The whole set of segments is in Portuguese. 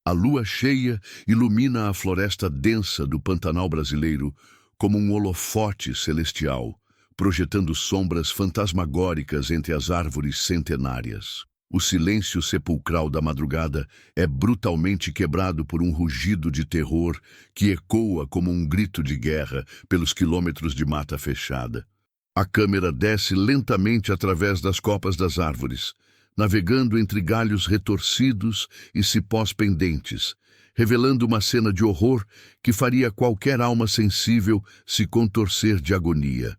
A lua cheia ilumina a floresta densa do Pantanal brasileiro como um holofote celestial, projetando sombras fantasmagóricas entre as árvores centenárias. O silêncio sepulcral da madrugada é brutalmente quebrado por um rugido de terror que ecoa como um grito de guerra pelos quilômetros de mata fechada. A câmera desce lentamente através das copas das árvores, navegando entre galhos retorcidos e cipós pendentes, revelando uma cena de horror que faria qualquer alma sensível se contorcer de agonia.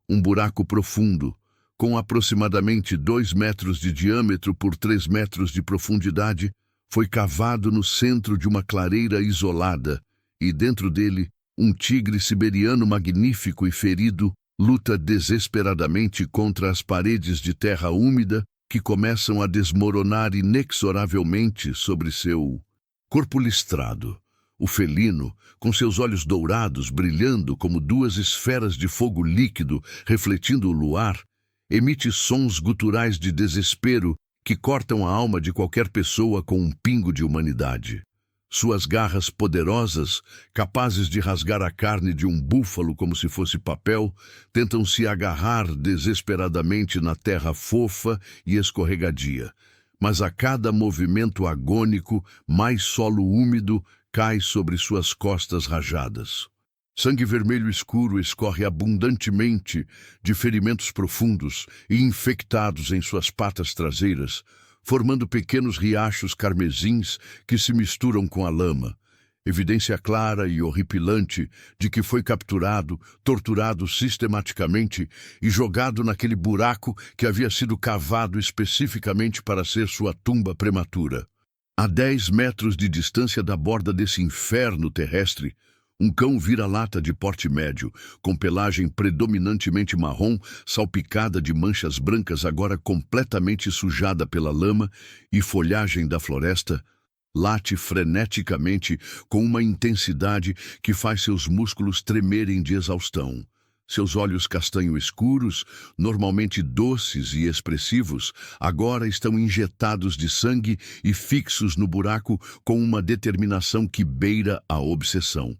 Um buraco profundo, com aproximadamente 2 metros de diâmetro por 3 metros de profundidade, foi cavado no centro de uma clareira isolada e, dentro dele, um tigre siberiano magnífico e ferido luta desesperadamente contra as paredes de terra úmida que começam a desmoronar inexoravelmente sobre seu corpo listrado. O felino, com seus olhos dourados brilhando como 2 esferas de fogo líquido refletindo o luar, emite sons guturais de desespero que cortam a alma de qualquer pessoa com um pingo de humanidade. Suas garras poderosas, capazes de rasgar a carne de um búfalo como se fosse papel, tentam se agarrar desesperadamente na terra fofa e escorregadia. Mas a cada movimento agônico, mais solo úmido cai sobre suas costas rajadas. Sangue vermelho escuro escorre abundantemente de ferimentos profundos e infectados em suas patas traseiras, formando pequenos riachos carmesins que se misturam com a lama, evidência clara e horripilante de que foi capturado, torturado sistematicamente e jogado naquele buraco que havia sido cavado especificamente para ser sua tumba prematura. A 10 metros de distância da borda desse inferno terrestre, um cão vira-lata de porte médio, com pelagem predominantemente marrom, salpicada de manchas brancas agora completamente sujada pela lama e folhagem da floresta, late freneticamente com uma intensidade que faz seus músculos tremerem de exaustão. Seus olhos castanho escuros, normalmente doces e expressivos, agora estão injetados de sangue e fixos no buraco com uma determinação que beira a obsessão.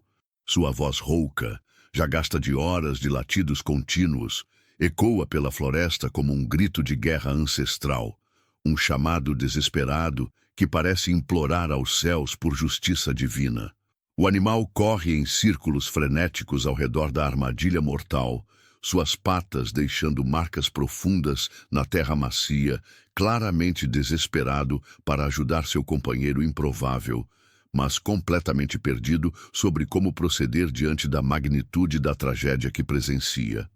Sua voz rouca, já gasta de horas de latidos contínuos, ecoa pela floresta como um grito de guerra ancestral, um chamado desesperado que parece implorar aos céus por justiça divina. O animal corre em círculos frenéticos ao redor da armadilha mortal, suas patas deixando marcas profundas na terra macia, claramente desesperado para ajudar seu companheiro improvável, mas completamente perdido sobre como proceder diante da magnitude da tragédia que presencia.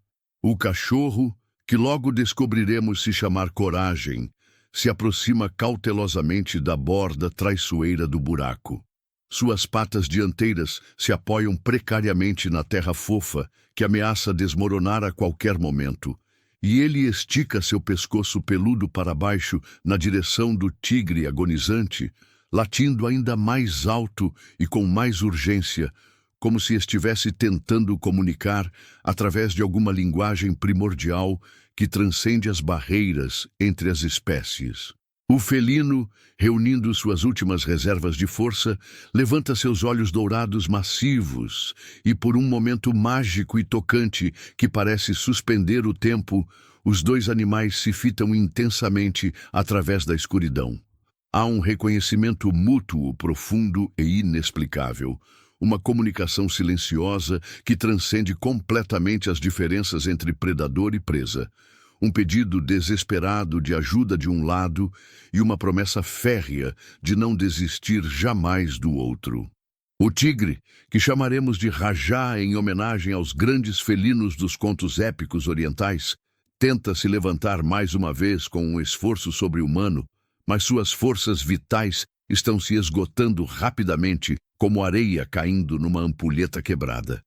O cachorro, que logo descobriremos se chamar Coragem, se aproxima cautelosamente da borda traiçoeira do buraco. Suas patas dianteiras se apoiam precariamente na terra fofa que ameaça desmoronar a qualquer momento, e ele estica seu pescoço peludo para baixo na direção do tigre agonizante, latindo ainda mais alto e com mais urgência, como se estivesse tentando comunicar através de alguma linguagem primordial que transcende as barreiras entre as espécies. O felino, reunindo suas últimas reservas de força, levanta seus olhos dourados massivos e, por um momento mágico e tocante que parece suspender o tempo, os 2 animais se fitam intensamente através da escuridão. Há um reconhecimento mútuo profundo e inexplicável, uma comunicação silenciosa que transcende completamente as diferenças entre predador e presa, um pedido desesperado de ajuda de um lado e uma promessa férrea de não desistir jamais do outro. O tigre, que chamaremos de Rajá em homenagem aos grandes felinos dos contos épicos orientais, tenta se levantar mais uma vez com um esforço sobre-humano, mas suas forças vitais estão se esgotando rapidamente, como areia caindo numa ampulheta quebrada.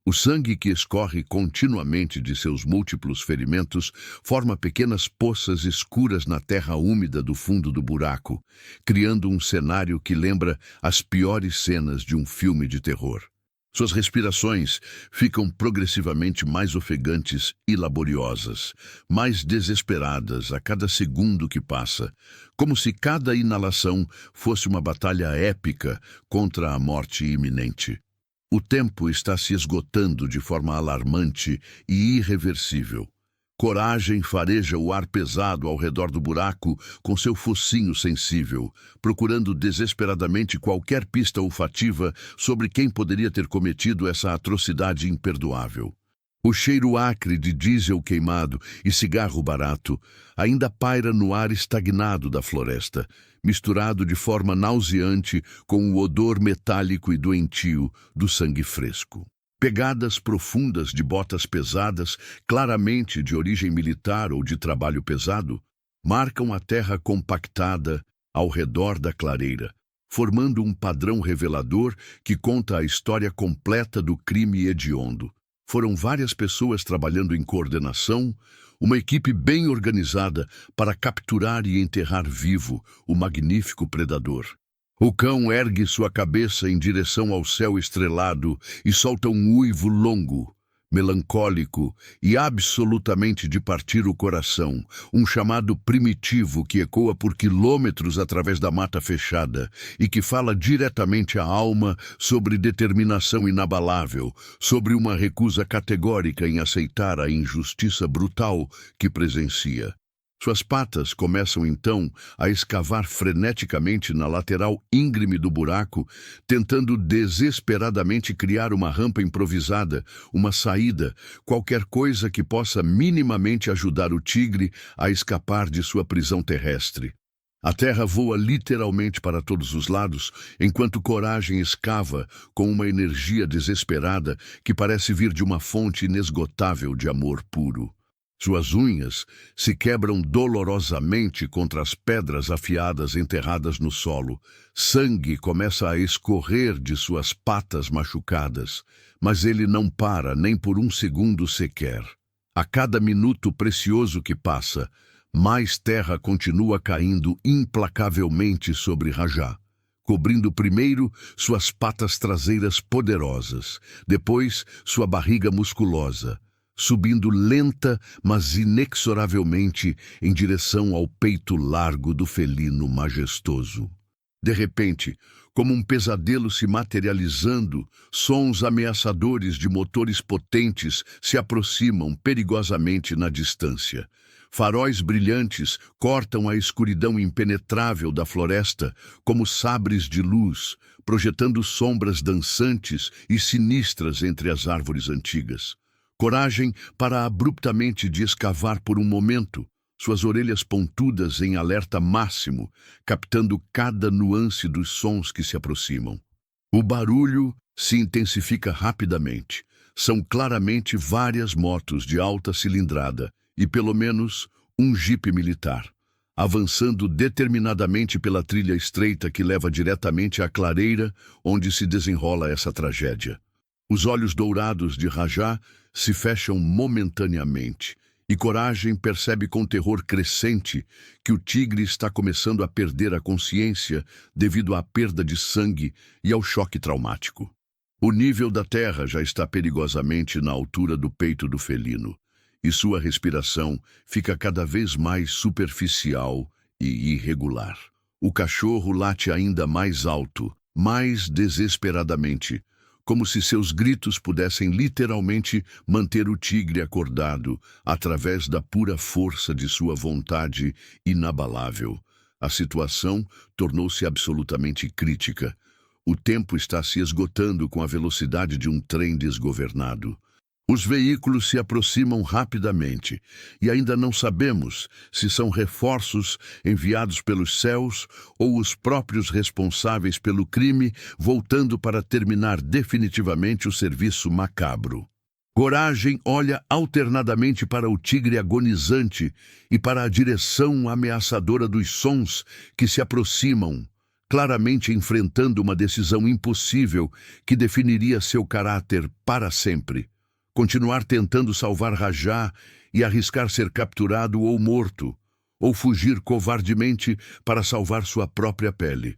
O sangue que escorre continuamente de seus múltiplos ferimentos forma pequenas poças escuras na terra úmida do fundo do buraco, criando um cenário que lembra as piores cenas de um filme de terror. Suas respirações ficam progressivamente mais ofegantes e laboriosas, mais desesperadas a cada segundo que passa, como se cada inalação fosse uma batalha épica contra a morte iminente. O tempo está se esgotando de forma alarmante e irreversível. Coragem fareja o ar pesado ao redor do buraco com seu focinho sensível, procurando desesperadamente qualquer pista olfativa sobre quem poderia ter cometido essa atrocidade imperdoável. O cheiro acre de diesel queimado e cigarro barato ainda paira no ar estagnado da floresta, misturado de forma nauseante com o odor metálico e doentio do sangue fresco. Pegadas profundas de botas pesadas, claramente de origem militar ou de trabalho pesado, marcam a terra compactada ao redor da clareira, formando um padrão revelador que conta a história completa do crime hediondo. Foram várias pessoas trabalhando em coordenação, uma equipe bem organizada para capturar e enterrar vivo o magnífico predador. O cão ergue sua cabeça em direção ao céu estrelado e solta um uivo longo, melancólico e absolutamente de partir o coração, um chamado primitivo que ecoa por quilômetros através da mata fechada e que fala diretamente à alma sobre determinação inabalável, sobre uma recusa categórica em aceitar a injustiça brutal que presencia. Suas patas começam então a escavar freneticamente na lateral íngreme do buraco, tentando desesperadamente criar uma rampa improvisada, uma saída, qualquer coisa que possa minimamente ajudar o tigre a escapar de sua prisão terrestre. A terra voa literalmente para todos os lados, enquanto Coragem escava com uma energia desesperada que parece vir de uma fonte inesgotável de amor puro. Suas unhas se quebram dolorosamente contra as pedras afiadas enterradas no solo. Sangue começa a escorrer de suas patas machucadas, mas ele não para nem por um segundo sequer. A cada minuto precioso que passa, mais terra continua caindo implacavelmente sobre Rajá, cobrindo primeiro suas patas traseiras poderosas, depois sua barriga musculosa, subindo lenta, mas inexoravelmente em direção ao peito largo do felino majestoso. De repente, como um pesadelo se materializando, sons ameaçadores de motores potentes se aproximam perigosamente na distância. Faróis brilhantes cortam a escuridão impenetrável da floresta como sabres de luz, projetando sombras dançantes e sinistras entre as árvores antigas. Coragem para abruptamente de escavar por um momento, suas orelhas pontudas em alerta máximo, captando cada nuance dos sons que se aproximam. O barulho se intensifica rapidamente. São claramente várias motos de alta cilindrada e pelo menos um jipe militar, avançando determinadamente pela trilha estreita que leva diretamente à clareira onde se desenrola essa tragédia. Os olhos dourados de Rajá se fecham momentaneamente, e Coragem percebe com terror crescente que o tigre está começando a perder a consciência devido à perda de sangue e ao choque traumático. O nível da terra já está perigosamente na altura do peito do felino, e sua respiração fica cada vez mais superficial e irregular. O cachorro late ainda mais alto, mais desesperadamente, como se seus gritos pudessem literalmente manter o tigre acordado através da pura força de sua vontade inabalável. A situação tornou-se absolutamente crítica. O tempo está se esgotando com a velocidade de um trem desgovernado. Os veículos se aproximam rapidamente e ainda não sabemos se são reforços enviados pelos céus ou os próprios responsáveis pelo crime voltando para terminar definitivamente o serviço macabro. Coragem olha alternadamente para o tigre agonizante e para a direção ameaçadora dos sons que se aproximam, claramente enfrentando uma decisão impossível que definiria seu caráter para sempre. Continuar tentando salvar Rajá e arriscar ser capturado ou morto, ou fugir covardemente para salvar sua própria pele.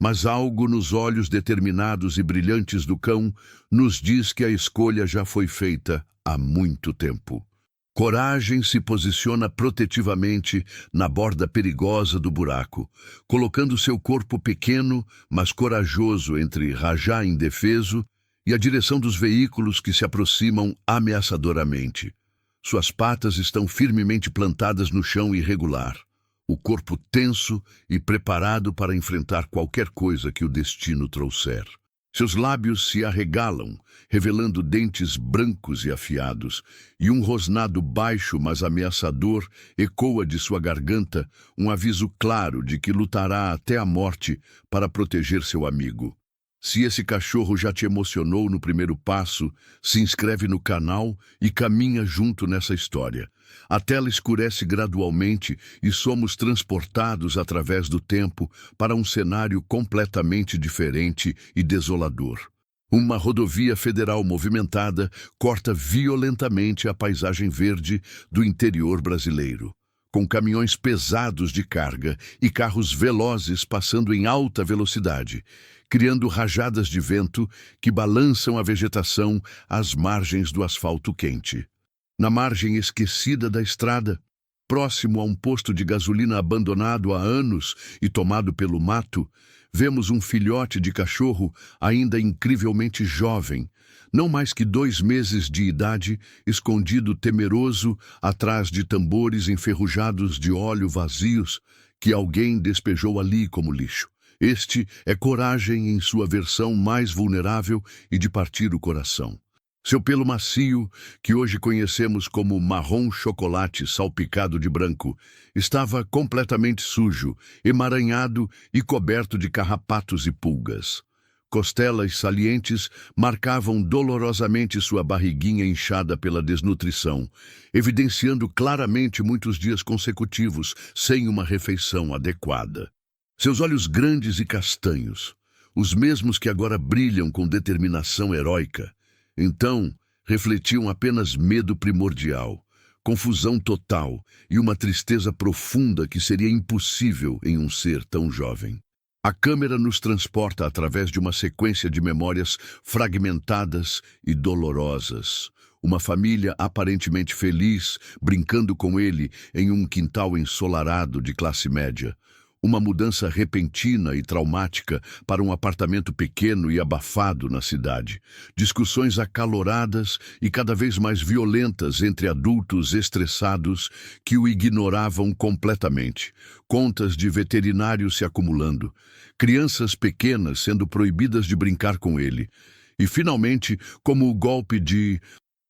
Mas algo nos olhos determinados e brilhantes do cão nos diz que a escolha já foi feita há muito tempo. Coragem se posiciona protetivamente na borda perigosa do buraco, colocando seu corpo pequeno, mas corajoso entre Rajá indefeso e a direção dos veículos que se aproximam ameaçadoramente. Suas patas estão firmemente plantadas no chão irregular, o corpo tenso e preparado para enfrentar qualquer coisa que o destino trouxer. Seus lábios se arregalam, revelando dentes brancos e afiados, e um rosnado baixo, mas ameaçador, ecoa de sua garganta um aviso claro de que lutará até a morte para proteger seu amigo. Se esse cachorro já te emocionou no primeiro passo, se inscreve no canal e caminha junto nessa história. A tela escurece gradualmente e somos transportados através do tempo para um cenário completamente diferente e desolador. Uma rodovia federal movimentada corta violentamente a paisagem verde do interior brasileiro, com caminhões pesados de carga e carros velozes passando em alta velocidade, criando rajadas de vento que balançam a vegetação às margens do asfalto quente. Na margem esquecida da estrada, próximo a um posto de gasolina abandonado há anos e tomado pelo mato, vemos um filhote de cachorro ainda incrivelmente jovem, não mais que 2 meses de idade, escondido temeroso atrás de tambores enferrujados de óleo vazios que alguém despejou ali como lixo. Este é coragem em sua versão mais vulnerável e de partir o coração. Seu pelo macio, que hoje conhecemos como marrom chocolate salpicado de branco, estava completamente sujo, emaranhado e coberto de carrapatos e pulgas. Costelas salientes marcavam dolorosamente sua barriguinha inchada pela desnutrição, evidenciando claramente muitos dias consecutivos sem uma refeição adequada. Seus olhos grandes e castanhos, os mesmos que agora brilham com determinação heróica, então refletiam apenas medo primordial, confusão total e uma tristeza profunda que seria impossível em um ser tão jovem. A câmera nos transporta através de uma sequência de memórias fragmentadas e dolorosas. Uma família aparentemente feliz, brincando com ele em um quintal ensolarado de classe média. Uma mudança repentina e traumática para um apartamento pequeno e abafado na cidade. Discussões acaloradas e cada vez mais violentas entre adultos estressados que o ignoravam completamente. Contas de veterinários se acumulando. Crianças pequenas sendo proibidas de brincar com ele. E, finalmente, como o golpe de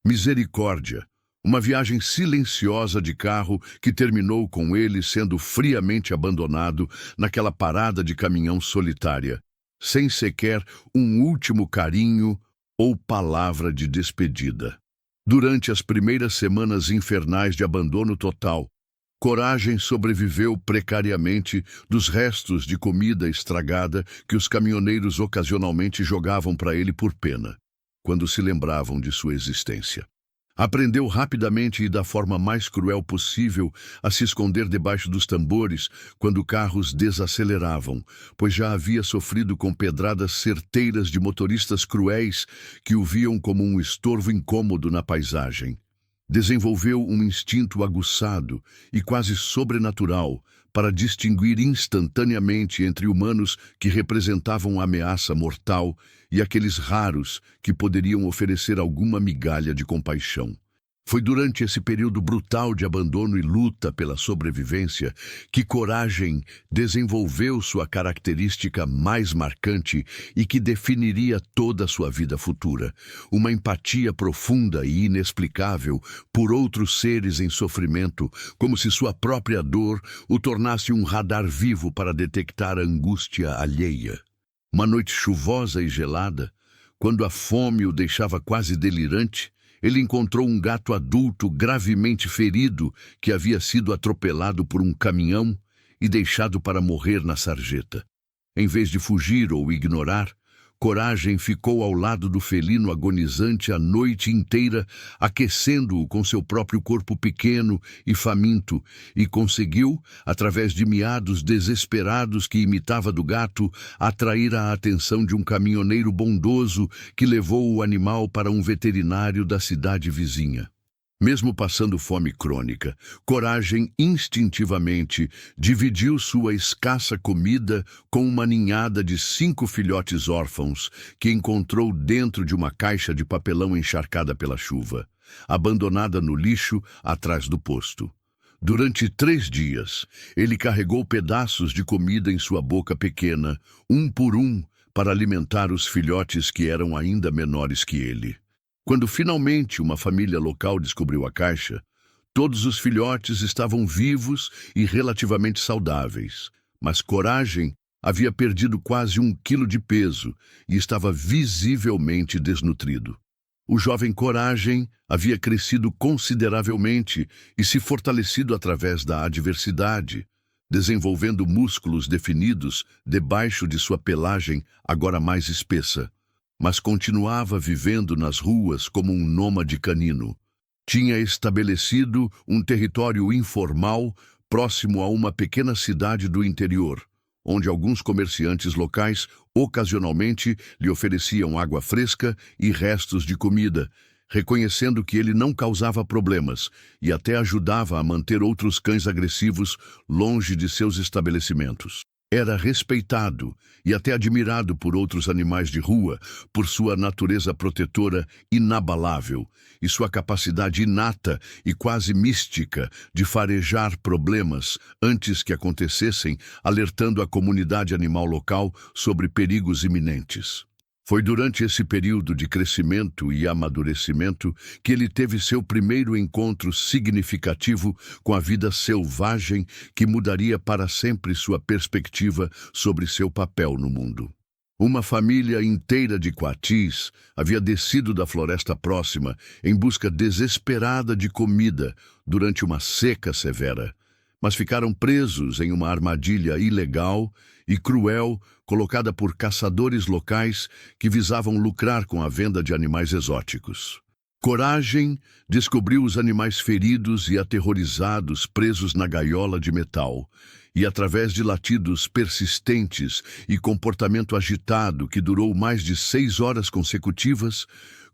misericórdia. Uma viagem silenciosa de carro que terminou com ele sendo friamente abandonado naquela parada de caminhão solitária, sem sequer um último carinho ou palavra de despedida. Durante as primeiras semanas infernais de abandono total, Coragem sobreviveu precariamente dos restos de comida estragada que os caminhoneiros ocasionalmente jogavam para ele por pena, quando se lembravam de sua existência. Aprendeu rapidamente e da forma mais cruel possível a se esconder debaixo dos tambores quando carros desaceleravam, pois já havia sofrido com pedradas certeiras de motoristas cruéis que o viam como um estorvo incômodo na paisagem. Desenvolveu um instinto aguçado e quase sobrenatural para distinguir instantaneamente entre humanos que representavam ameaça mortal e aqueles raros que poderiam oferecer alguma migalha de compaixão. Foi durante esse período brutal de abandono e luta pela sobrevivência que Coragem desenvolveu sua característica mais marcante e que definiria toda a sua vida futura. Uma empatia profunda e inexplicável por outros seres em sofrimento, como se sua própria dor o tornasse um radar vivo para detectar a angústia alheia. Uma noite chuvosa e gelada, quando a fome o deixava quase delirante, ele encontrou um gato adulto gravemente ferido que havia sido atropelado por um caminhão e deixado para morrer na sarjeta. Em vez de fugir ou ignorar, Coragem ficou ao lado do felino agonizante a noite inteira, aquecendo-o com seu próprio corpo pequeno e faminto, e conseguiu, através de miados desesperados que imitava do gato, atrair a atenção de um caminhoneiro bondoso que levou o animal para um veterinário da cidade vizinha. Mesmo passando fome crônica, Coragem instintivamente dividiu sua escassa comida com uma ninhada de 5 filhotes órfãos que encontrou dentro de uma caixa de papelão encharcada pela chuva, abandonada no lixo atrás do posto. Durante 3 dias, ele carregou pedaços de comida em sua boca pequena, um por um, para alimentar os filhotes que eram ainda menores que ele. Quando finalmente uma família local descobriu a caixa, todos os filhotes estavam vivos e relativamente saudáveis, mas Coragem havia perdido quase 1 quilo de peso e estava visivelmente desnutrido. O jovem Coragem havia crescido consideravelmente e se fortalecido através da adversidade, desenvolvendo músculos definidos debaixo de sua pelagem agora mais espessa. Mas continuava vivendo nas ruas como um nômade canino. Tinha estabelecido um território informal próximo a uma pequena cidade do interior, onde alguns comerciantes locais ocasionalmente lhe ofereciam água fresca e restos de comida, reconhecendo que ele não causava problemas e até ajudava a manter outros cães agressivos longe de seus estabelecimentos. Era respeitado e até admirado por outros animais de rua por sua natureza protetora inabalável e sua capacidade inata e quase mística de farejar problemas antes que acontecessem, alertando a comunidade animal local sobre perigos iminentes. Foi durante esse período de crescimento e amadurecimento que ele teve seu primeiro encontro significativo com a vida selvagem que mudaria para sempre sua perspectiva sobre seu papel no mundo. Uma família inteira de coatis havia descido da floresta próxima em busca desesperada de comida durante uma seca severa, mas ficaram presos em uma armadilha ilegal e cruel colocada por caçadores locais que visavam lucrar com a venda de animais exóticos. Coragem descobriu os animais feridos e aterrorizados presos na gaiola de metal, e através de latidos persistentes e comportamento agitado que durou mais de 6 horas consecutivas,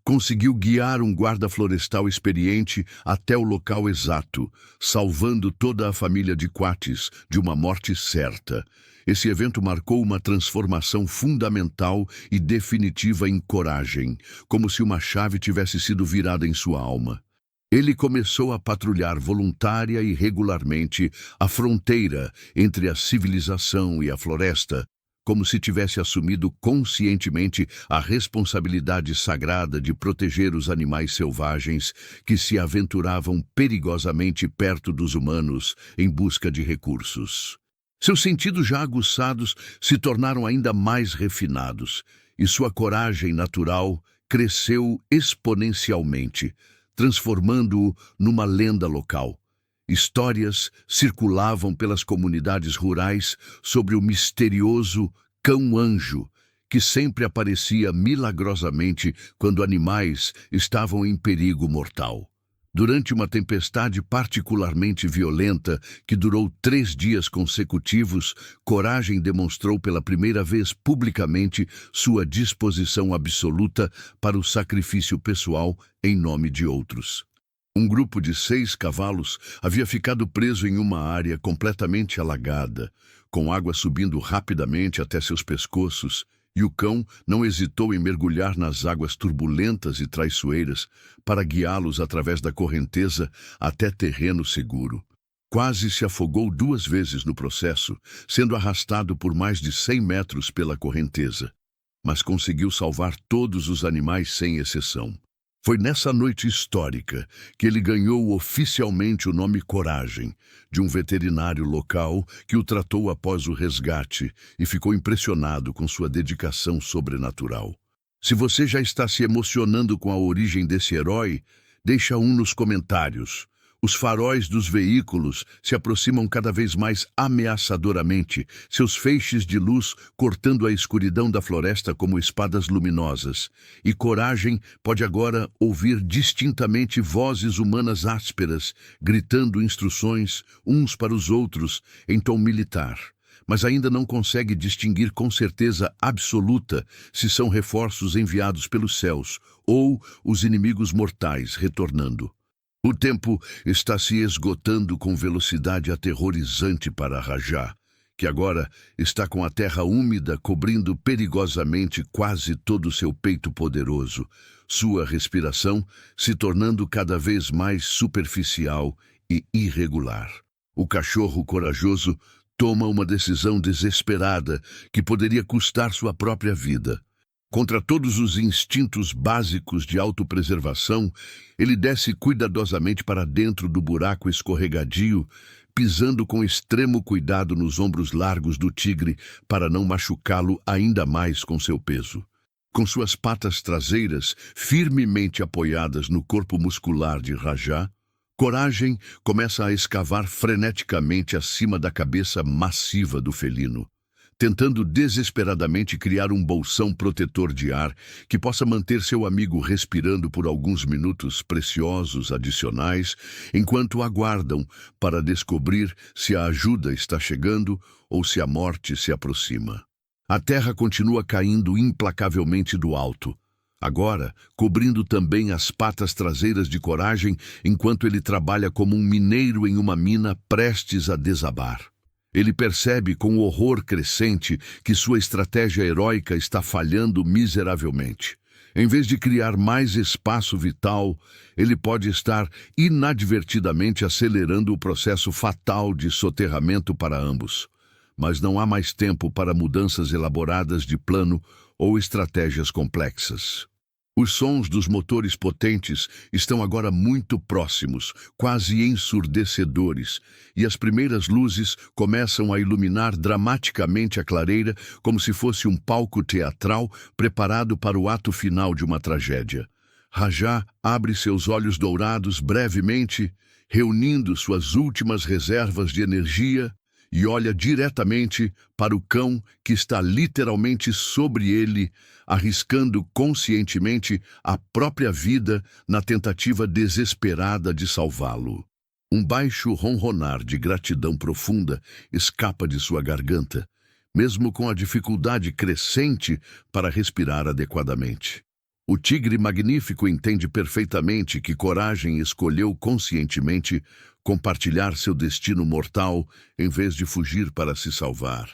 conseguiu guiar um guarda florestal experiente até o local exato, salvando toda a família de coatis de uma morte certa. Esse evento marcou uma transformação fundamental e definitiva em Coragem, como se uma chave tivesse sido virada em sua alma. Ele começou a patrulhar voluntária e regularmente a fronteira entre a civilização e a floresta, como se tivesse assumido conscientemente a responsabilidade sagrada de proteger os animais selvagens que se aventuravam perigosamente perto dos humanos em busca de recursos. Seus sentidos já aguçados se tornaram ainda mais refinados, e sua coragem natural cresceu exponencialmente, transformando-o numa lenda local. Histórias circulavam pelas comunidades rurais sobre o misterioso cão-anjo, que sempre aparecia milagrosamente quando animais estavam em perigo mortal. Durante uma tempestade particularmente violenta que durou 3 dias consecutivos, Coragem demonstrou pela primeira vez publicamente sua disposição absoluta para o sacrifício pessoal em nome de outros. Um grupo de 6 cavalos havia ficado preso em uma área completamente alagada, com água subindo rapidamente até seus pescoços, e o cão não hesitou em mergulhar nas águas turbulentas e traiçoeiras para guiá-los através da correnteza até terreno seguro. Quase se afogou 2 vezes no processo, sendo arrastado por mais de 100 metros pela correnteza, mas conseguiu salvar todos os animais sem exceção. Foi nessa noite histórica que ele ganhou oficialmente o nome Coragem, de um veterinário local que o tratou após o resgate e ficou impressionado com sua dedicação sobrenatural. Se você já está se emocionando com a origem desse herói, deixa um nos comentários. Os faróis dos veículos se aproximam cada vez mais ameaçadoramente, seus feixes de luz cortando a escuridão da floresta como espadas luminosas. E Coragem pode agora ouvir distintamente vozes humanas ásperas, gritando instruções uns para os outros em tom militar. Mas ainda não consegue distinguir com certeza absoluta se são reforços enviados pelos céus ou os inimigos mortais retornando. O tempo está se esgotando com velocidade aterrorizante para Rajá, que agora está com a terra úmida cobrindo perigosamente quase todo o seu peito poderoso, sua respiração se tornando cada vez mais superficial e irregular. O cachorro corajoso toma uma decisão desesperada que poderia custar sua própria vida. Contra todos os instintos básicos de autopreservação, ele desce cuidadosamente para dentro do buraco escorregadio, pisando com extremo cuidado nos ombros largos do tigre para não machucá-lo ainda mais com seu peso. Com suas patas traseiras firmemente apoiadas no corpo muscular de Rajá, Coragem começa a escavar freneticamente acima da cabeça massiva do felino, tentando desesperadamente criar um bolsão protetor de ar que possa manter seu amigo respirando por alguns minutos preciosos adicionais, enquanto aguardam para descobrir se a ajuda está chegando ou se a morte se aproxima. A terra continua caindo implacavelmente do alto, agora cobrindo também as patas traseiras de Coragem enquanto ele trabalha como um mineiro em uma mina prestes a desabar. Ele percebe com horror crescente que sua estratégia heróica está falhando miseravelmente. Em vez de criar mais espaço vital, ele pode estar inadvertidamente acelerando o processo fatal de soterramento para ambos. Mas não há mais tempo para mudanças elaboradas de plano ou estratégias complexas. Os sons dos motores potentes estão agora muito próximos, quase ensurdecedores, e as primeiras luzes começam a iluminar dramaticamente a clareira como se fosse um palco teatral preparado para o ato final de uma tragédia. Rajá abre seus olhos dourados brevemente, reunindo suas últimas reservas de energia, e olha diretamente para o cão que está literalmente sobre ele, arriscando conscientemente a própria vida na tentativa desesperada de salvá-lo. Um baixo ronronar de gratidão profunda escapa de sua garganta, mesmo com a dificuldade crescente para respirar adequadamente. O tigre magnífico entende perfeitamente que Coragem escolheu conscientemente compartilhar seu destino mortal em vez de fugir para se salvar.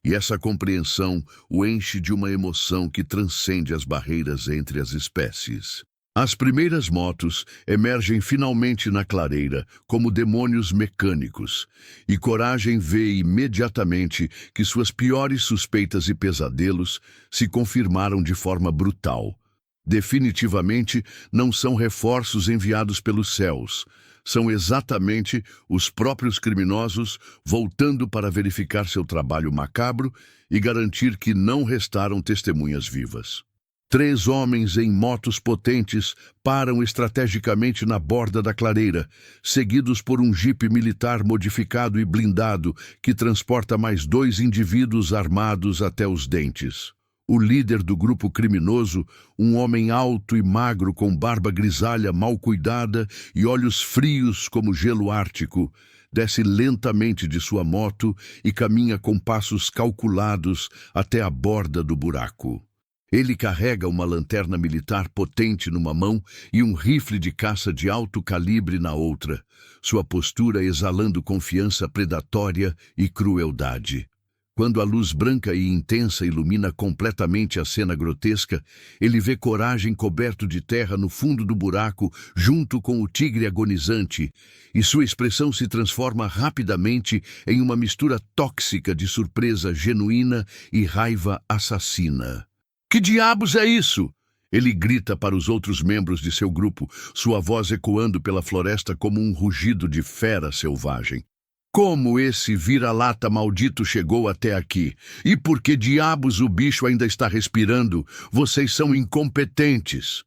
E essa compreensão o enche de uma emoção que transcende as barreiras entre as espécies. As primeiras motos emergem finalmente na clareira como demônios mecânicos, e Coragem vê imediatamente que suas piores suspeitas e pesadelos se confirmaram de forma brutal. Definitivamente não são reforços enviados pelos céus. São exatamente os próprios criminosos voltando para verificar seu trabalho macabro e garantir que não restaram testemunhas vivas. 3 homens em motos potentes param estrategicamente na borda da clareira, seguidos por um jipe militar modificado e blindado que transporta mais 2 indivíduos armados até os dentes. O líder do grupo criminoso, um homem alto e magro com barba grisalha mal cuidada e olhos frios como gelo ártico, desce lentamente de sua moto e caminha com passos calculados até a borda do buraco. Ele carrega uma lanterna militar potente numa mão e um rifle de caça de alto calibre na outra, sua postura exalando confiança predatória e crueldade. Quando a luz branca e intensa ilumina completamente a cena grotesca, ele vê Coragem coberto de terra no fundo do buraco, junto com o tigre agonizante, e sua expressão se transforma rapidamente em uma mistura tóxica de surpresa genuína e raiva assassina. Que diabos é isso? Ele grita para os outros membros de seu grupo, sua voz ecoando pela floresta como um rugido de fera selvagem. Como esse vira-lata maldito chegou até aqui? E por que diabos o bicho ainda está respirando? Vocês são incompetentes.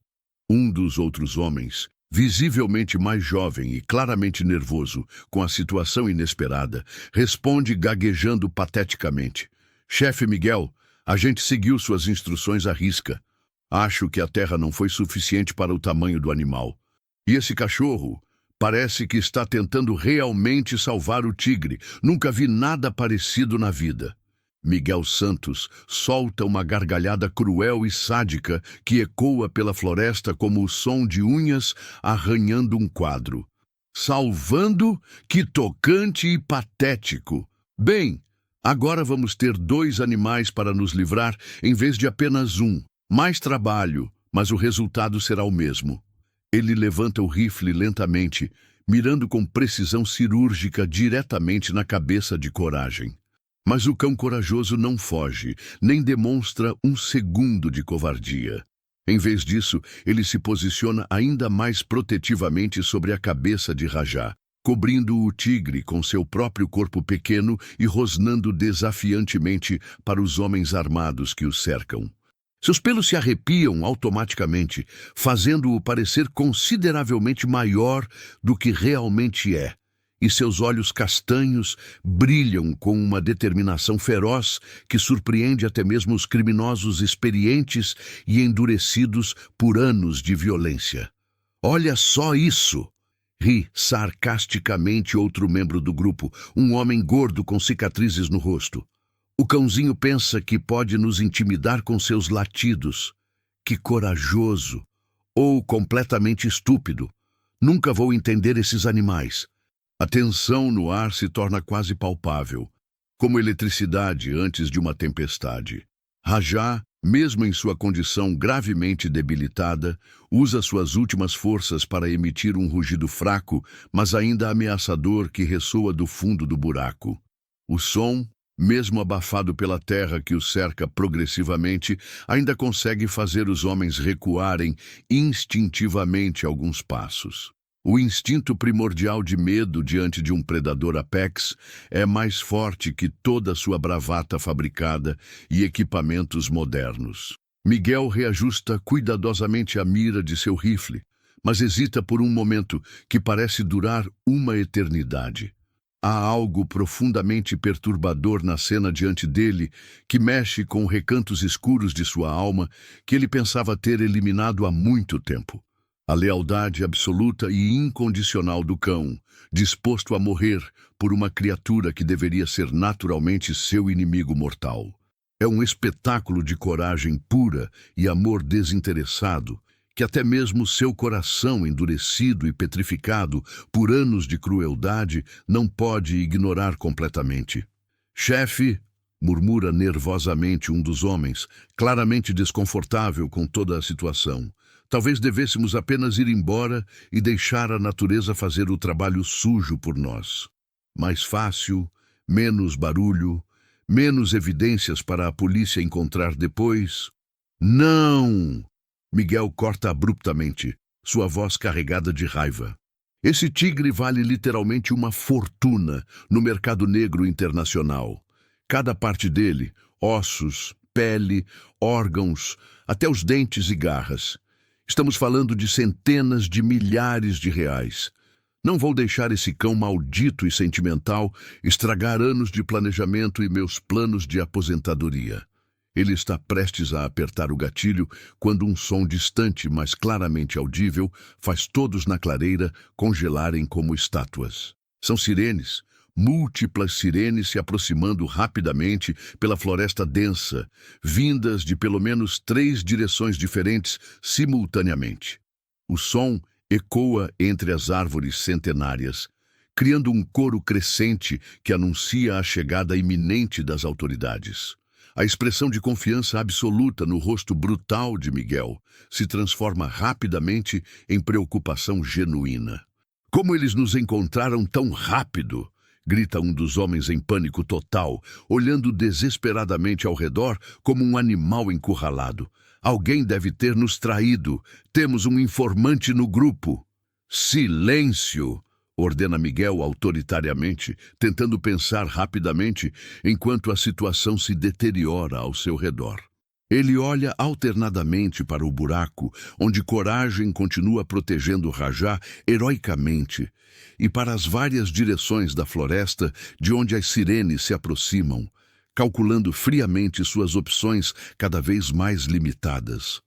Um dos outros homens, visivelmente mais jovem e claramente nervoso com a situação inesperada, responde gaguejando pateticamente. Chefe Miguel, a gente seguiu suas instruções à risca. Acho que a terra não foi suficiente para o tamanho do animal. E esse cachorro parece que está tentando realmente salvar o tigre. Nunca vi nada parecido na vida. Miguel Santos solta uma gargalhada cruel e sádica que ecoa pela floresta como o som de unhas arranhando um quadro. Salvando? Que tocante e patético! Bem, agora vamos ter 2 animais para nos livrar em vez de apenas um. Mais trabalho, mas o resultado será o mesmo. Ele levanta o rifle lentamente, mirando com precisão cirúrgica diretamente na cabeça de Coragem. Mas o cão corajoso não foge, nem demonstra um segundo de covardia. Em vez disso, ele se posiciona ainda mais protetivamente sobre a cabeça de Rajá, cobrindo o tigre com seu próprio corpo pequeno e rosnando desafiantemente para os homens armados que o cercam. Seus pelos se arrepiam automaticamente, fazendo-o parecer consideravelmente maior do que realmente é. E seus olhos castanhos brilham com uma determinação feroz que surpreende até mesmo os criminosos experientes e endurecidos por anos de violência. Olha só isso! Ri sarcasticamente outro membro do grupo, um homem gordo com cicatrizes no rosto. O cãozinho pensa que pode nos intimidar com seus latidos. Que corajoso! Ou completamente estúpido. Nunca vou entender esses animais. A tensão no ar se torna quase palpável, como eletricidade antes de uma tempestade. Rajá, mesmo em sua condição gravemente debilitada, usa suas últimas forças para emitir um rugido fraco, mas ainda ameaçador que ressoa do fundo do buraco. O som, mesmo abafado pela terra que o cerca progressivamente, ainda consegue fazer os homens recuarem instintivamente alguns passos. O instinto primordial de medo diante de um predador apex é mais forte que toda a sua bravata fabricada e equipamentos modernos. Miguel reajusta cuidadosamente a mira de seu rifle, mas hesita por um momento que parece durar uma eternidade. Há algo profundamente perturbador na cena diante dele que mexe com recantos escuros de sua alma que ele pensava ter eliminado há muito tempo. A lealdade absoluta e incondicional do cão, disposto a morrer por uma criatura que deveria ser naturalmente seu inimigo mortal. É um espetáculo de coragem pura e amor desinteressado, que até mesmo seu coração endurecido e petrificado por anos de crueldade não pode ignorar completamente. Chefe, murmura nervosamente um dos homens, claramente desconfortável com toda a situação. Talvez devêssemos apenas ir embora e deixar a natureza fazer o trabalho sujo por nós. Mais fácil, menos barulho, menos evidências para a polícia encontrar depois. Não! Miguel corta abruptamente, sua voz carregada de raiva. Esse tigre vale literalmente uma fortuna no mercado negro internacional. Cada parte dele, ossos, pele, órgãos, até os dentes e garras. Estamos falando de centenas de milhares de reais. Não vou deixar esse cão maldito e sentimental estragar anos de planejamento e meus planos de aposentadoria. Ele está prestes a apertar o gatilho quando um som distante, mas claramente audível, faz todos na clareira congelarem como estátuas. São sirenes. Múltiplas sirenes se aproximando rapidamente pela floresta densa, vindas de pelo menos 3 direções diferentes simultaneamente. O som ecoa entre as árvores centenárias, criando um coro crescente que anuncia a chegada iminente das autoridades. A expressão de confiança absoluta no rosto brutal de Miguel se transforma rapidamente em preocupação genuína. Como eles nos encontraram tão rápido? Grita um dos homens em pânico total, olhando desesperadamente ao redor como um animal encurralado. Alguém deve ter nos traído. Temos um informante no grupo. Silêncio! Ordena Miguel autoritariamente, tentando pensar rapidamente enquanto a situação se deteriora ao seu redor. Ele olha alternadamente para o buraco, onde Coragem continua protegendo Rajá heroicamente, e para as várias direções da floresta de onde as sirenes se aproximam, calculando friamente suas opções cada vez mais limitadas.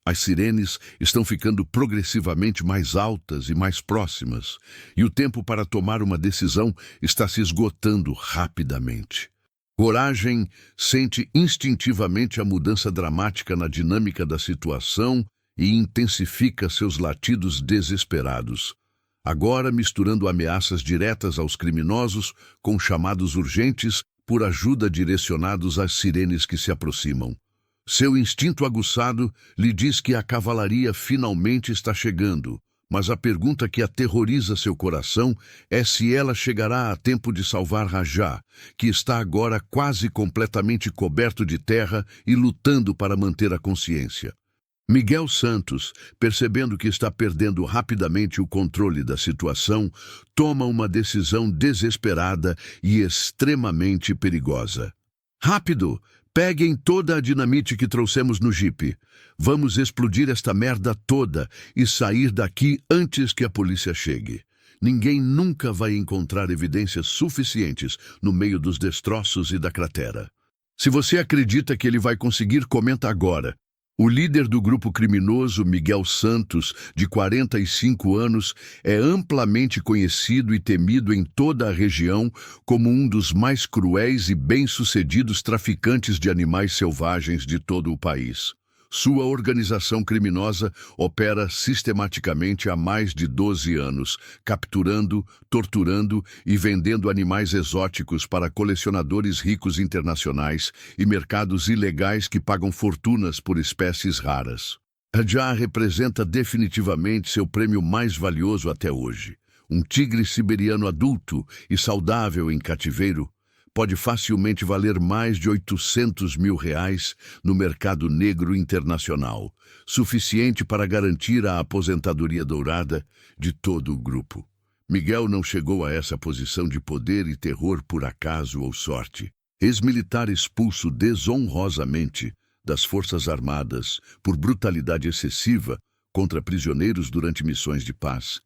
As sirenes estão ficando progressivamente mais altas e mais próximas, e o tempo para tomar uma decisão está se esgotando rapidamente. Coragem sente instintivamente a mudança dramática na dinâmica da situação e intensifica seus latidos desesperados, agora misturando ameaças diretas aos criminosos com chamados urgentes por ajuda direcionados às sirenes que se aproximam. Seu instinto aguçado lhe diz que a cavalaria finalmente está chegando, mas a pergunta que aterroriza seu coração é se ela chegará a tempo de salvar Rajá, que está agora quase completamente coberto de terra e lutando para manter a consciência. Miguel Santos, percebendo que está perdendo rapidamente o controle da situação, toma uma decisão desesperada e extremamente perigosa. Rápido! Peguem toda a dinamite que trouxemos no jipe. Vamos explodir esta merda toda e sair daqui antes que a polícia chegue. Ninguém nunca vai encontrar evidências suficientes no meio dos destroços e da cratera. Se você acredita que ele vai conseguir, comenta agora. O líder do grupo criminoso, Miguel Santos, de 45 anos, é amplamente conhecido e temido em toda a região como um dos mais cruéis e bem-sucedidos traficantes de animais selvagens de todo o país. Sua organização criminosa opera sistematicamente há mais de 12 anos, capturando, torturando e vendendo animais exóticos para colecionadores ricos internacionais e mercados ilegais que pagam fortunas por espécies raras. Rajá representa definitivamente seu prêmio mais valioso até hoje. Um tigre siberiano adulto e saudável em cativeiro pode facilmente valer mais de R$800 mil no mercado negro internacional, suficiente para garantir a aposentadoria dourada de todo o grupo. Miguel não chegou a essa posição de poder e terror por acaso ou sorte. Ex-militar expulso desonrosamente das Forças Armadas por brutalidade excessiva contra prisioneiros durante missões de paz,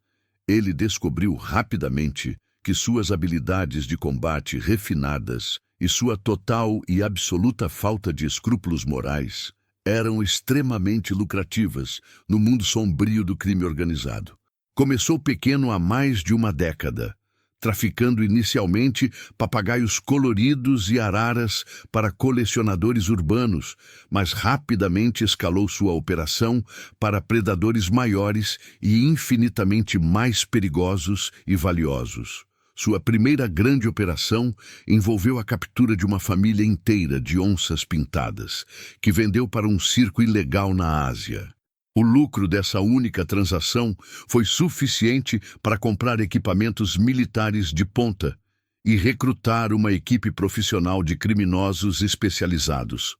ele descobriu rapidamente que suas habilidades de combate refinadas e sua total e absoluta falta de escrúpulos morais eram extremamente lucrativas no mundo sombrio do crime organizado. Começou pequeno há mais de uma década, traficando inicialmente papagaios coloridos e araras para colecionadores urbanos, mas rapidamente escalou sua operação para predadores maiores e infinitamente mais perigosos e valiosos. Sua primeira grande operação envolveu a captura de uma família inteira de onças pintadas, que vendeu para um circo ilegal na Ásia. O lucro dessa única transação foi suficiente para comprar equipamentos militares de ponta e recrutar uma equipe profissional de criminosos especializados.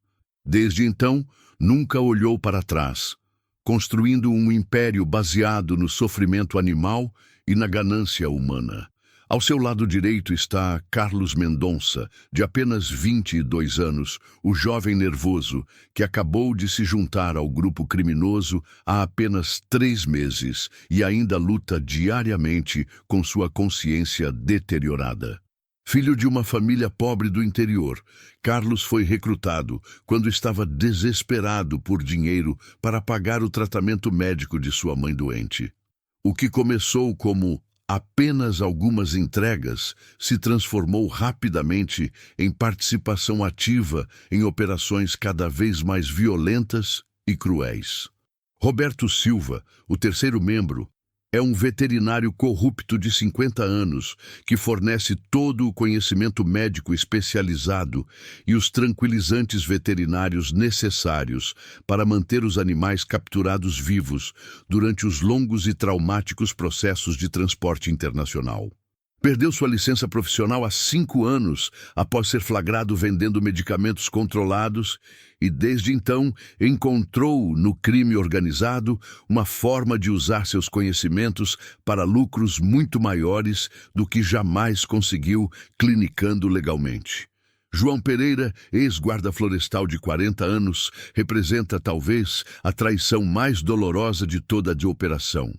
Desde então, nunca olhou para trás, construindo um império baseado no sofrimento animal e na ganância humana. Ao seu lado direito está Carlos Mendonça, de apenas 22 anos, o jovem nervoso que acabou de se juntar ao grupo criminoso há apenas 3 meses e ainda luta diariamente com sua consciência deteriorada. Filho de uma família pobre do interior, Carlos foi recrutado quando estava desesperado por dinheiro para pagar o tratamento médico de sua mãe doente. O que começou como apenas algumas entregas se transformou rapidamente em participação ativa em operações cada vez mais violentas e cruéis. Roberto Silva, o terceiro membro, é um veterinário corrupto de 50 anos que fornece todo o conhecimento médico especializado e os tranquilizantes veterinários necessários para manter os animais capturados vivos durante os longos e traumáticos processos de transporte internacional. Perdeu sua licença profissional há 5 anos após ser flagrado vendendo medicamentos controlados e, desde então, encontrou no crime organizado uma forma de usar seus conhecimentos para lucros muito maiores do que jamais conseguiu clinicando legalmente. João Pereira, ex-guarda florestal de 40 anos, representa talvez a traição mais dolorosa de toda a operação.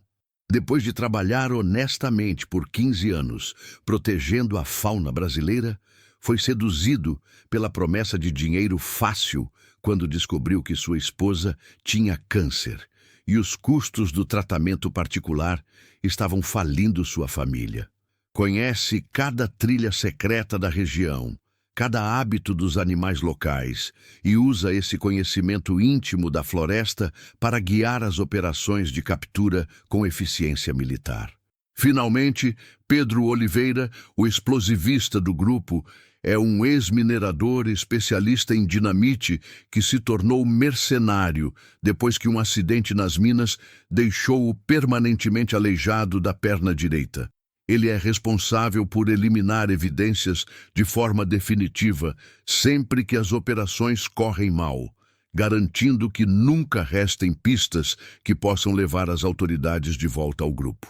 Depois de trabalhar honestamente por 15 anos, protegendo a fauna brasileira, foi seduzido pela promessa de dinheiro fácil quando descobriu que sua esposa tinha câncer e os custos do tratamento particular estavam falindo sua família. Conhece cada trilha secreta da região, cada hábito dos animais locais e usa esse conhecimento íntimo da floresta para guiar as operações de captura com eficiência militar. Finalmente, Pedro Oliveira, o explosivista do grupo, é um ex-minerador especialista em dinamite que se tornou mercenário depois que um acidente nas minas deixou-o permanentemente aleijado da perna direita. Ele é responsável por eliminar evidências de forma definitiva sempre que as operações correm mal, garantindo que nunca restem pistas que possam levar as autoridades de volta ao grupo.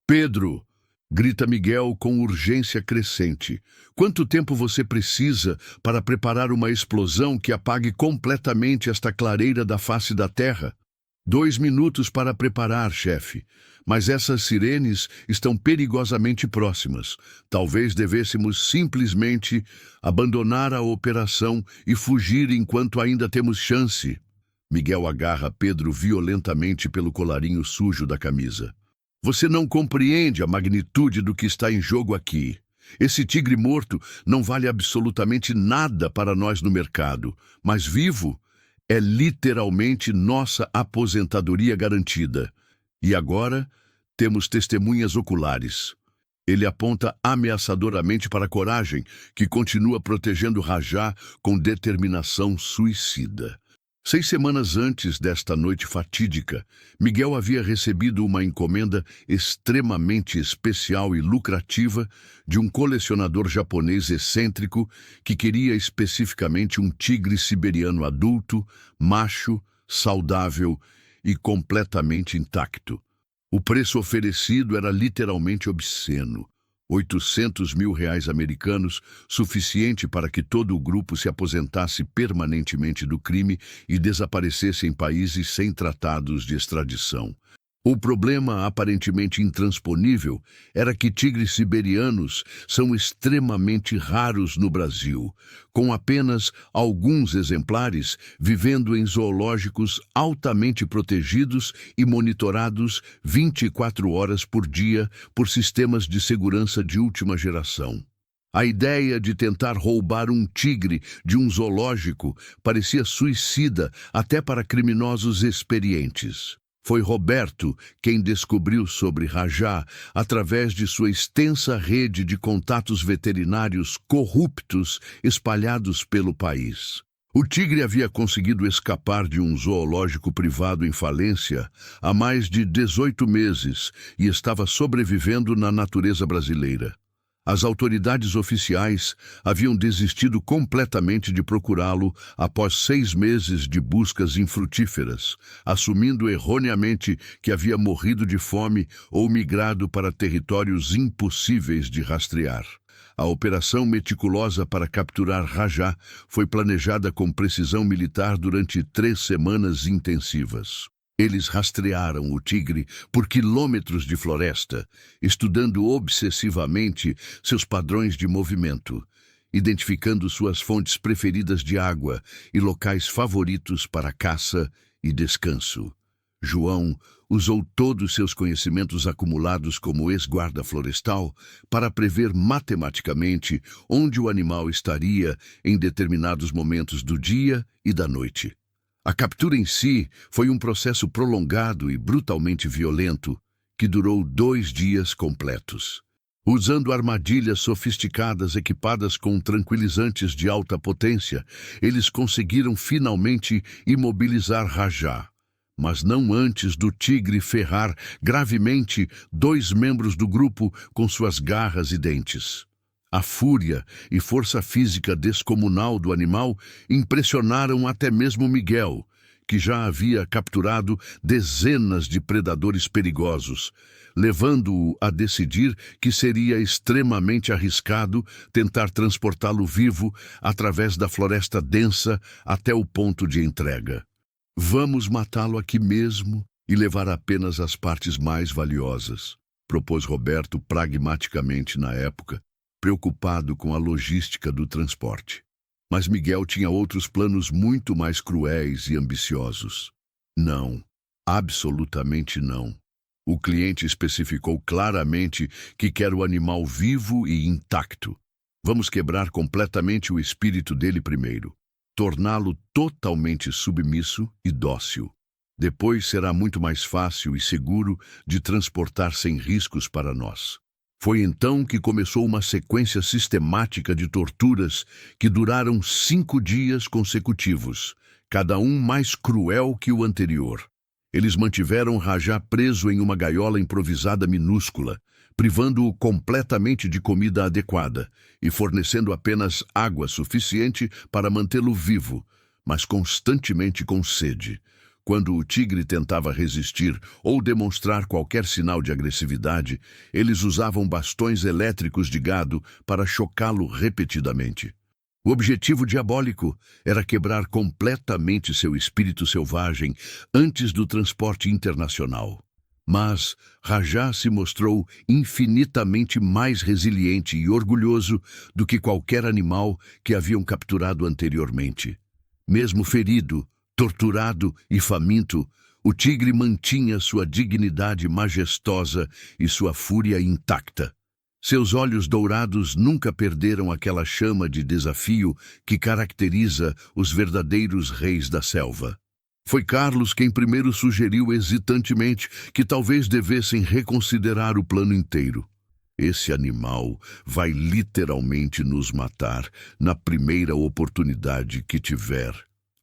Pedro, grita Miguel com urgência crescente. Quanto tempo você precisa para preparar uma explosão que apague completamente esta clareira da face da terra? 2 minutos para preparar, chefe. Mas essas sirenes estão perigosamente próximas. Talvez devêssemos simplesmente abandonar a operação e fugir enquanto ainda temos chance. Miguel agarra Pedro violentamente pelo colarinho sujo da camisa. Você não compreende a magnitude do que está em jogo aqui. Esse tigre morto não vale absolutamente nada para nós no mercado, mas vivo é literalmente nossa aposentadoria garantida. E agora temos testemunhas oculares. Ele aponta ameaçadoramente para a Coragem, que continua protegendo Rajá com determinação suicida. 6 semanas antes desta noite fatídica, Miguel havia recebido uma encomenda extremamente especial e lucrativa de um colecionador japonês excêntrico que queria especificamente um tigre siberiano adulto, macho, saudável e completamente intacto. O preço oferecido era literalmente obsceno. 800 mil reais americanos, suficiente para que todo o grupo se aposentasse permanentemente do crime e desaparecesse em países sem tratados de extradição. O problema aparentemente intransponível era que tigres siberianos são extremamente raros no Brasil, com apenas alguns exemplares vivendo em zoológicos altamente protegidos e monitorados 24 horas por dia por sistemas de segurança de última geração. A ideia de tentar roubar um tigre de um zoológico parecia suicida até para criminosos experientes. Foi Roberto quem descobriu sobre Rajá através de sua extensa rede de contatos veterinários corruptos espalhados pelo país. O tigre havia conseguido escapar de um zoológico privado em falência há mais de 18 meses e estava sobrevivendo na natureza brasileira. As autoridades oficiais haviam desistido completamente de procurá-lo após 6 meses de buscas infrutíferas, assumindo erroneamente que havia morrido de fome ou migrado para territórios impossíveis de rastrear. A operação meticulosa para capturar Rajá foi planejada com precisão militar durante 3 semanas intensivas. Eles rastrearam o tigre por quilômetros de floresta, estudando obsessivamente seus padrões de movimento, identificando suas fontes preferidas de água e locais favoritos para caça e descanso. João usou todos seus conhecimentos acumulados como ex-guarda florestal para prever matematicamente onde o animal estaria em determinados momentos do dia e da noite. A captura em si foi um processo prolongado e brutalmente violento que durou 2 dias completos. Usando armadilhas sofisticadas equipadas com tranquilizantes de alta potência, eles conseguiram finalmente imobilizar Rajá, mas não antes do tigre ferrar gravemente 2 membros do grupo com suas garras e dentes. A fúria e força física descomunal do animal impressionaram até mesmo Miguel, que já havia capturado dezenas de predadores perigosos, levando-o a decidir que seria extremamente arriscado tentar transportá-lo vivo através da floresta densa até o ponto de entrega. Vamos matá-lo aqui mesmo e levar apenas as partes mais valiosas, propôs Roberto pragmaticamente na época, preocupado com a logística do transporte. Mas Miguel tinha outros planos muito mais cruéis e ambiciosos. Não, absolutamente não. O cliente especificou claramente que quer o animal vivo e intacto. Vamos quebrar completamente o espírito dele primeiro, torná-lo totalmente submisso e dócil. Depois será muito mais fácil e seguro de transportar sem riscos para nós. Foi então que começou uma sequência sistemática de torturas que duraram 5 dias consecutivos, cada um mais cruel que o anterior. Eles mantiveram Rajá preso em uma gaiola improvisada minúscula, privando-o completamente de comida adequada e fornecendo apenas água suficiente para mantê-lo vivo, mas constantemente com sede. Quando o tigre tentava resistir ou demonstrar qualquer sinal de agressividade, eles usavam bastões elétricos de gado para chocá-lo repetidamente. O objetivo diabólico era quebrar completamente seu espírito selvagem antes do transporte internacional. Mas Rajá se mostrou infinitamente mais resiliente e orgulhoso do que qualquer animal que haviam capturado anteriormente. Mesmo ferido, torturado e faminto, o tigre mantinha sua dignidade majestosa e sua fúria intacta. Seus olhos dourados nunca perderam aquela chama de desafio que caracteriza os verdadeiros reis da selva. Foi Carlos quem primeiro sugeriu hesitantemente que talvez devessem reconsiderar o plano inteiro. Esse animal vai literalmente nos matar na primeira oportunidade que tiver,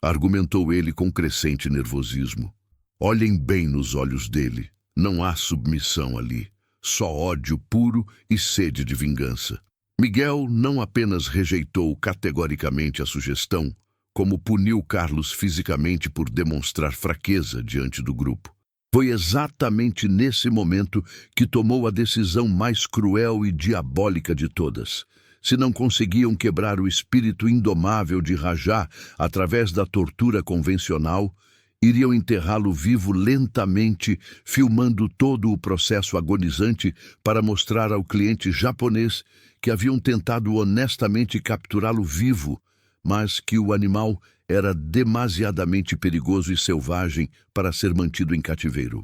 argumentou ele com crescente nervosismo. Olhem bem nos olhos dele. Não há submissão ali. Só ódio puro e sede de vingança. Miguel não apenas rejeitou categoricamente a sugestão, como puniu Carlos fisicamente por demonstrar fraqueza diante do grupo. Foi exatamente nesse momento que tomou a decisão mais cruel e diabólica de todas. Se não conseguiam quebrar o espírito indomável de Rajá através da tortura convencional, iriam enterrá-lo vivo lentamente, filmando todo o processo agonizante para mostrar ao cliente japonês que haviam tentado honestamente capturá-lo vivo, mas que o animal era demasiadamente perigoso e selvagem para ser mantido em cativeiro.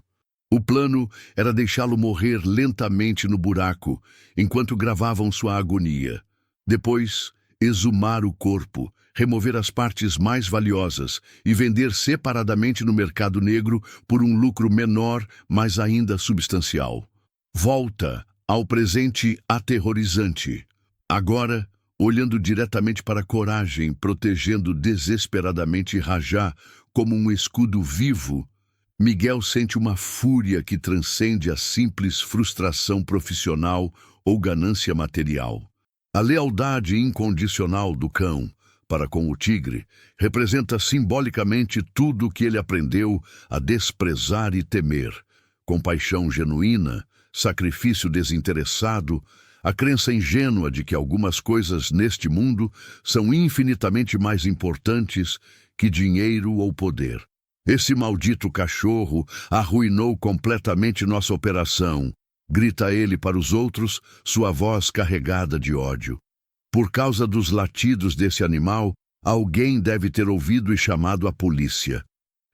O plano era deixá-lo morrer lentamente no buraco, enquanto gravavam sua agonia. Depois, exumar o corpo, remover as partes mais valiosas e vender separadamente no mercado negro por um lucro menor, mas ainda substancial. Volta ao presente aterrorizante. Agora, olhando diretamente para a coragem, protegendo desesperadamente Rajá como um escudo vivo, Miguel sente uma fúria que transcende a simples frustração profissional ou ganância material. A lealdade incondicional do cão para com o tigre representa simbolicamente tudo o que ele aprendeu a desprezar e temer: compaixão genuína, sacrifício desinteressado, a crença ingênua de que algumas coisas neste mundo são infinitamente mais importantes que dinheiro ou poder. Esse maldito cachorro arruinou completamente nossa operação, grita ele para os outros, sua voz carregada de ódio. Por causa dos latidos desse animal, alguém deve ter ouvido e chamado a polícia.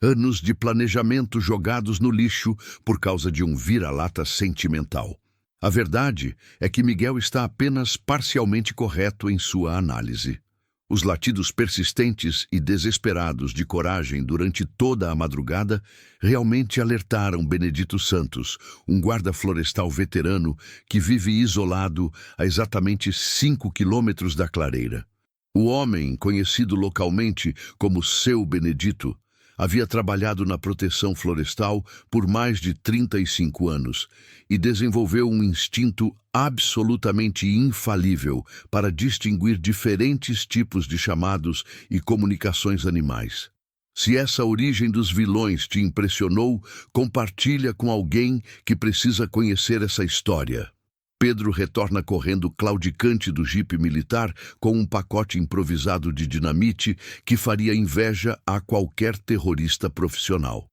Anos de planejamento jogados no lixo por causa de um vira-lata sentimental. A verdade é que Miguel está apenas parcialmente correto em sua análise. Os latidos persistentes e desesperados de coragem durante toda a madrugada realmente alertaram Benedito Santos, um guarda florestal veterano que vive isolado a exatamente 5 quilômetros da clareira. O homem, conhecido localmente como Seu Benedito, havia trabalhado na proteção florestal por mais de 35 anos e desenvolveu um instinto absolutamente infalível para distinguir diferentes tipos de chamados e comunicações animais. Se essa origem dos vilões te impressionou, compartilha com alguém que precisa conhecer essa história. Pedro retorna correndo claudicante do jipe militar com um pacote improvisado de dinamite que faria inveja a qualquer terrorista profissional.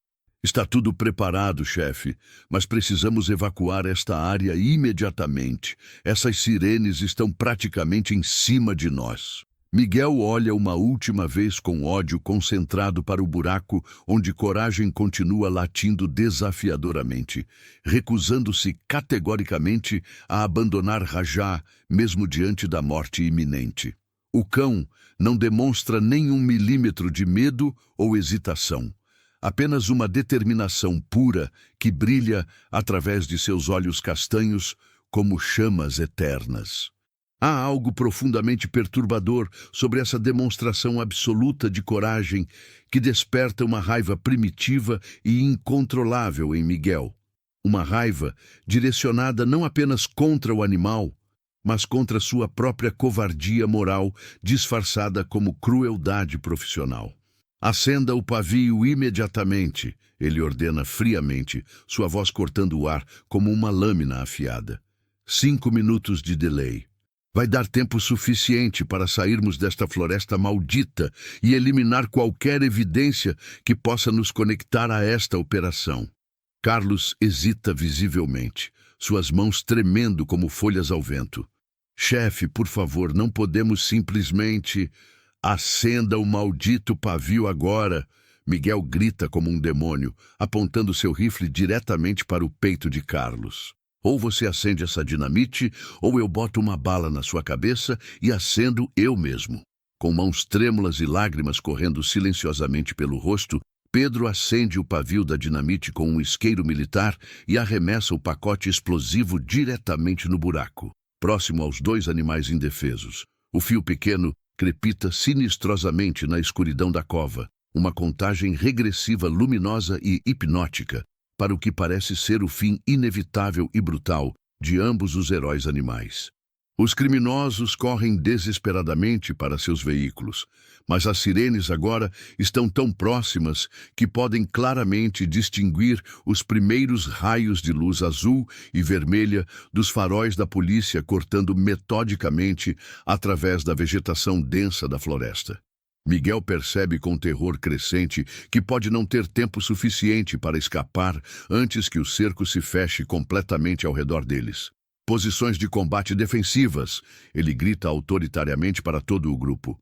Está tudo preparado, chefe, mas precisamos evacuar esta área imediatamente. Essas sirenes estão praticamente em cima de nós. Miguel olha uma última vez com ódio concentrado para o buraco onde Coragem continua latindo desafiadoramente, recusando-se categoricamente a abandonar Rajá, mesmo diante da morte iminente. O cão não demonstra nenhum milímetro de medo ou hesitação, apenas uma determinação pura que brilha através de seus olhos castanhos como chamas eternas. Há algo profundamente perturbador sobre essa demonstração absoluta de coragem que desperta uma raiva primitiva e incontrolável em Miguel. Uma raiva direcionada não apenas contra o animal, mas contra sua própria covardia moral disfarçada como crueldade profissional. Acenda o pavio imediatamente, ele ordena friamente, sua voz cortando o ar como uma lâmina afiada. 5 minutos de delay. Vai dar tempo suficiente para sairmos desta floresta maldita e eliminar qualquer evidência que possa nos conectar a esta operação. Carlos hesita visivelmente, suas mãos tremendo como folhas ao vento. Chefe, por favor, não podemos simplesmente... Acenda o maldito pavio agora! Miguel grita como um demônio, apontando seu rifle diretamente para o peito de Carlos. Ou você acende essa dinamite, ou eu boto uma bala na sua cabeça e acendo eu mesmo. Com mãos trêmulas e lágrimas correndo silenciosamente pelo rosto, Pedro acende o pavio da dinamite com um isqueiro militar e arremessa o pacote explosivo diretamente no buraco, próximo aos 2 animais indefesos. O fio pequeno crepita sinistrosamente na escuridão da cova, uma contagem regressiva luminosa e hipnótica, para o que parece ser o fim inevitável e brutal de ambos os heróis animais. Os criminosos correm desesperadamente para seus veículos, mas as sirenes agora estão tão próximas que podem claramente distinguir os primeiros raios de luz azul e vermelha dos faróis da polícia cortando metodicamente através da vegetação densa da floresta. Miguel percebe com terror crescente que pode não ter tempo suficiente para escapar antes que o cerco se feche completamente ao redor deles. Posições de combate defensivas, ele grita autoritariamente para todo o grupo.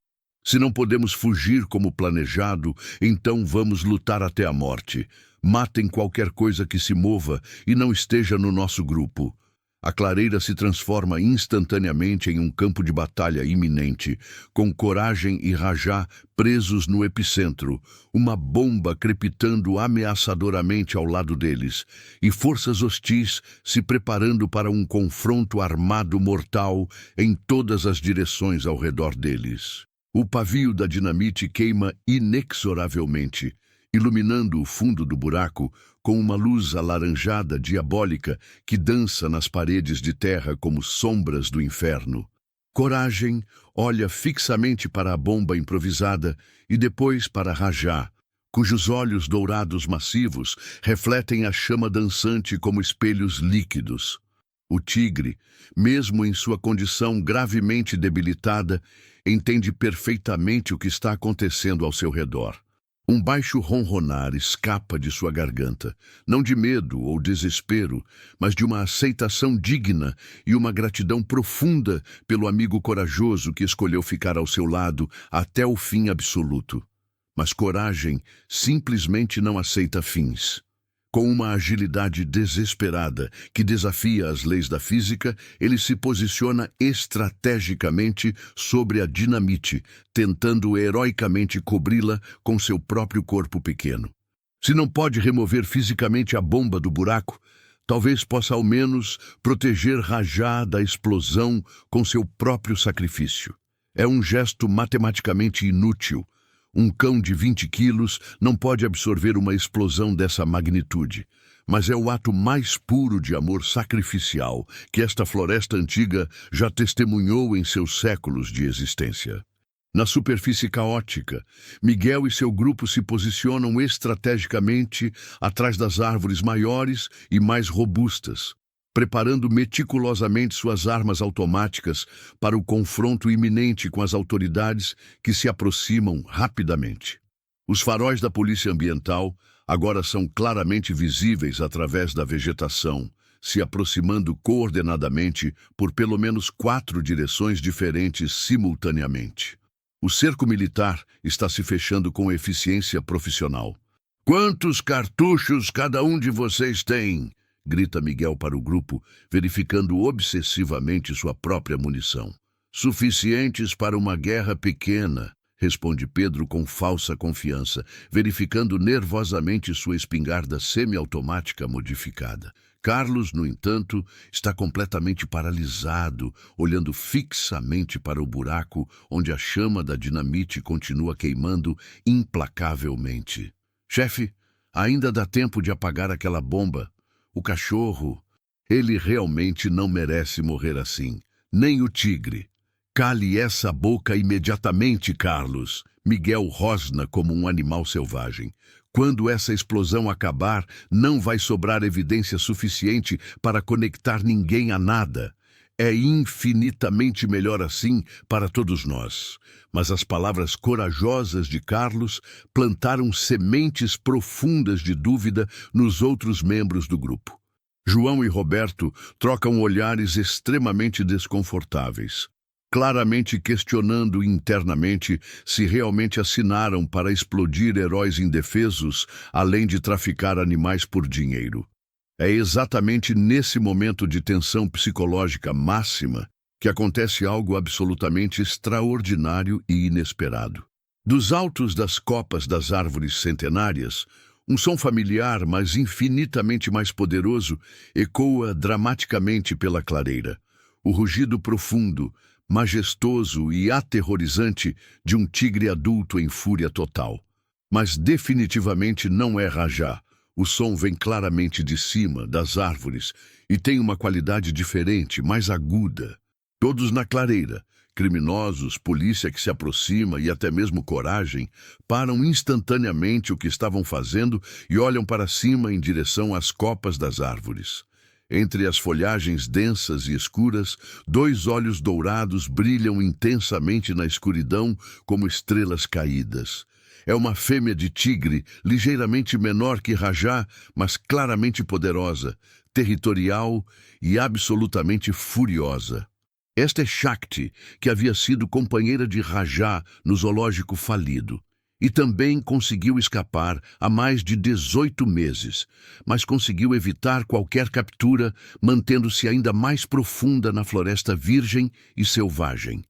Se não podemos fugir como planejado, então vamos lutar até a morte. Matem qualquer coisa que se mova e não esteja no nosso grupo. A clareira se transforma instantaneamente em um campo de batalha iminente, com Coragem e Rajá presos no epicentro, uma bomba crepitando ameaçadoramente ao lado deles, e forças hostis se preparando para um confronto armado mortal em todas as direções ao redor deles. O pavio da dinamite queima inexoravelmente, iluminando o fundo do buraco com uma luz alaranjada diabólica que dança nas paredes de terra como sombras do inferno. Coragem olha fixamente para a bomba improvisada e depois para Rajá, cujos olhos dourados massivos refletem a chama dançante como espelhos líquidos. O tigre, mesmo em sua condição gravemente debilitada, entende perfeitamente o que está acontecendo ao seu redor. Um baixo ronronar escapa de sua garganta, não de medo ou desespero, mas de uma aceitação digna e uma gratidão profunda pelo amigo corajoso que escolheu ficar ao seu lado até o fim absoluto. Mas Coragem simplesmente não aceita fins. Com uma agilidade desesperada que desafia as leis da física, ele se posiciona estrategicamente sobre a dinamite, tentando heroicamente cobri-la com seu próprio corpo pequeno. Se não pode remover fisicamente a bomba do buraco, talvez possa ao menos proteger Rajá da explosão com seu próprio sacrifício. É um gesto matematicamente inútil. Um cão de 20 quilos não pode absorver uma explosão dessa magnitude, mas é o ato mais puro de amor sacrificial que esta floresta antiga já testemunhou em seus séculos de existência. Na superfície caótica, Miguel e seu grupo se posicionam estrategicamente atrás das árvores maiores e mais robustas, preparando meticulosamente suas armas automáticas para o confronto iminente com as autoridades que se aproximam rapidamente. Os faróis da Polícia Ambiental agora são claramente visíveis através da vegetação, se aproximando coordenadamente por pelo menos 4 direções diferentes simultaneamente. O cerco militar está se fechando com eficiência profissional. "Quantos cartuchos cada um de vocês tem?" grita Miguel para o grupo, verificando obsessivamente sua própria munição. "Suficientes para uma guerra pequena", responde Pedro com falsa confiança, verificando nervosamente sua espingarda semiautomática modificada. Carlos, no entanto, está completamente paralisado, olhando fixamente para o buraco onde a chama da dinamite continua queimando implacavelmente. "Chefe, ainda dá tempo de apagar aquela bomba. O cachorro, ele realmente não merece morrer assim. Nem o tigre." "Cale essa boca imediatamente, Carlos." Miguel rosna como um animal selvagem. "Quando essa explosão acabar, não vai sobrar evidência suficiente para conectar ninguém a nada. É infinitamente melhor assim para todos nós." Mas as palavras corajosas de Carlos plantaram sementes profundas de dúvida nos outros membros do grupo. João e Roberto trocam olhares extremamente desconfortáveis, claramente questionando internamente se realmente assinaram para explodir heróis indefesos, além de traficar animais por dinheiro. É exatamente nesse momento de tensão psicológica máxima que acontece algo absolutamente extraordinário e inesperado. Dos altos das copas das árvores centenárias, um som familiar, mas infinitamente mais poderoso, ecoa dramaticamente pela clareira. O rugido profundo, majestoso e aterrorizante de um tigre adulto em fúria total. Mas definitivamente não é Rajá. O som vem claramente de cima, das árvores, e tem uma qualidade diferente, mais aguda. Todos na clareira, criminosos, polícia que se aproxima e até mesmo coragem, param instantaneamente o que estavam fazendo e olham para cima em direção às copas das árvores. Entre as folhagens densas e escuras, 2 olhos dourados brilham intensamente na escuridão como estrelas caídas. É uma fêmea de tigre, ligeiramente menor que Rajá, mas claramente poderosa, territorial e absolutamente furiosa. Esta é Shakti, que havia sido companheira de Rajá no zoológico falido. E também conseguiu escapar há mais de 18 meses, mas conseguiu evitar qualquer captura, mantendo-se ainda mais profunda na floresta virgem e selvagem.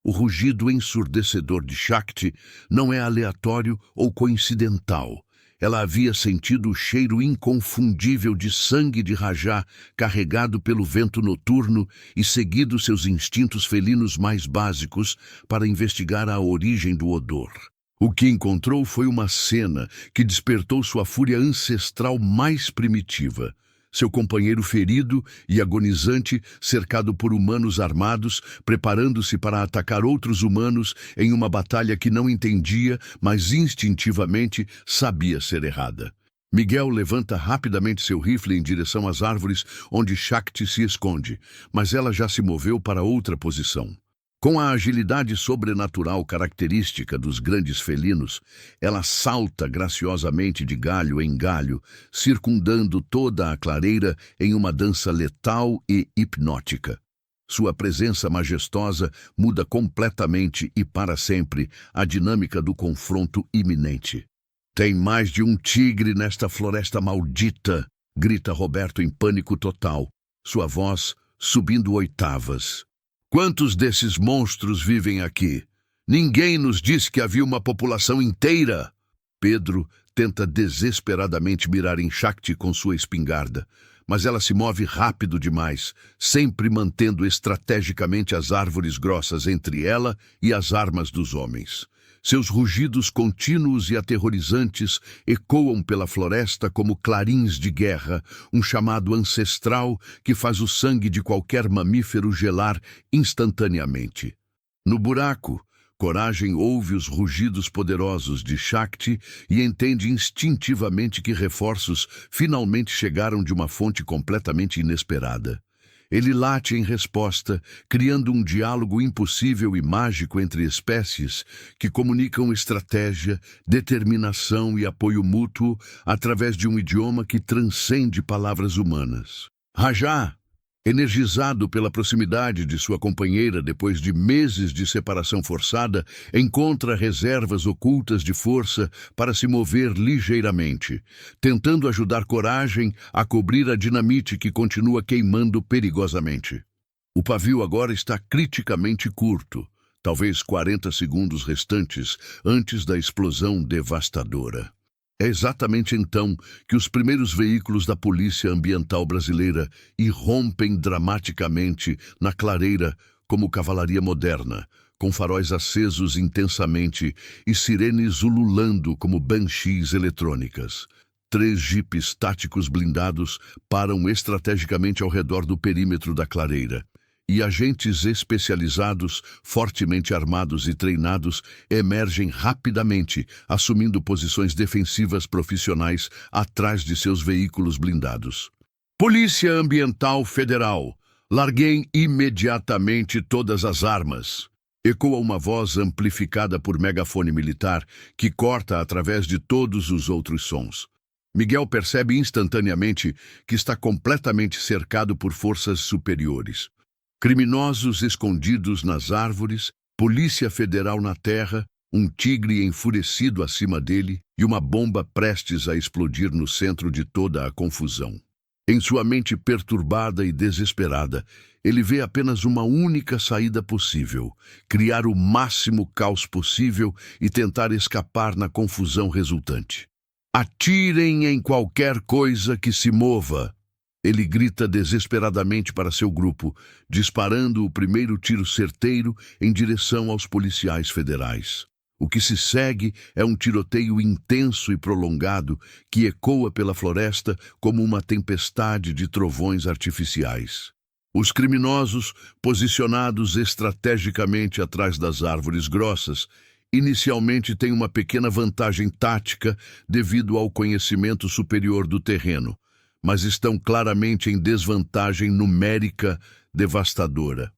O rugido ensurdecedor de Shakti não é aleatório ou coincidental. Ela havia sentido o cheiro inconfundível de sangue de Rajá carregado pelo vento noturno e seguido seus instintos felinos mais básicos para investigar a origem do odor. O que encontrou foi uma cena que despertou sua fúria ancestral mais primitiva. Seu companheiro ferido e agonizante, cercado por humanos armados, preparando-se para atacar outros humanos em uma batalha que não entendia, mas instintivamente sabia ser errada. Miguel levanta rapidamente seu rifle em direção às árvores onde Shakti se esconde, mas ela já se moveu para outra posição. Com a agilidade sobrenatural característica dos grandes felinos, ela salta graciosamente de galho em galho, circundando toda a clareira em uma dança letal e hipnótica. Sua presença majestosa muda completamente e para sempre a dinâmica do confronto iminente. "Tem mais de um tigre nesta floresta maldita", grita Roberto em pânico total, sua voz subindo oitavas. "Quantos desses monstros vivem aqui? Ninguém nos disse que havia uma população inteira." Pedro tenta desesperadamente mirar em Shakti com sua espingarda, mas ela se move rápido demais, sempre mantendo estrategicamente as árvores grossas entre ela e as armas dos homens. Seus rugidos contínuos e aterrorizantes ecoam pela floresta como clarins de guerra, um chamado ancestral que faz o sangue de qualquer mamífero gelar instantaneamente. No buraco, Coragem ouve os rugidos poderosos de Shakti e entende instintivamente que reforços finalmente chegaram de uma fonte completamente inesperada. Ele late em resposta, criando um diálogo impossível e mágico entre espécies que comunicam estratégia, determinação e apoio mútuo através de um idioma que transcende palavras humanas. Rajá, energizado pela proximidade de sua companheira depois de meses de separação forçada, encontra reservas ocultas de força para se mover ligeiramente, tentando ajudar Coragem a cobrir a dinamite que continua queimando perigosamente. O pavio agora está criticamente curto, talvez 40 segundos restantes antes da explosão devastadora. É exatamente então que os primeiros veículos da Polícia Ambiental Brasileira irrompem dramaticamente na clareira como cavalaria moderna, com faróis acesos intensamente e sirenes ululando como banshees eletrônicas. 3 jipes táticos blindados param estrategicamente ao redor do perímetro da clareira. E agentes especializados, fortemente armados e treinados, emergem rapidamente, assumindo posições defensivas profissionais atrás de seus veículos blindados. Polícia Ambiental Federal, larguem imediatamente todas as armas. Ecoa uma voz amplificada por megafone militar que corta através de todos os outros sons. Miguel percebe instantaneamente que está completamente cercado por forças superiores. Criminosos escondidos nas árvores, Polícia Federal na terra, um tigre enfurecido acima dele e uma bomba prestes a explodir no centro de toda a confusão. Em sua mente perturbada e desesperada, ele vê apenas uma única saída possível: criar o máximo caos possível e tentar escapar na confusão resultante. Atirem em qualquer coisa que se mova! Ele grita desesperadamente para seu grupo, disparando o primeiro tiro certeiro em direção aos policiais federais. O que se segue é um tiroteio intenso e prolongado que ecoa pela floresta como uma tempestade de trovões artificiais. Os criminosos, posicionados estrategicamente atrás das árvores grossas, inicialmente têm uma pequena vantagem tática devido ao conhecimento superior do terreno, mas estão claramente em desvantagem numérica devastadora.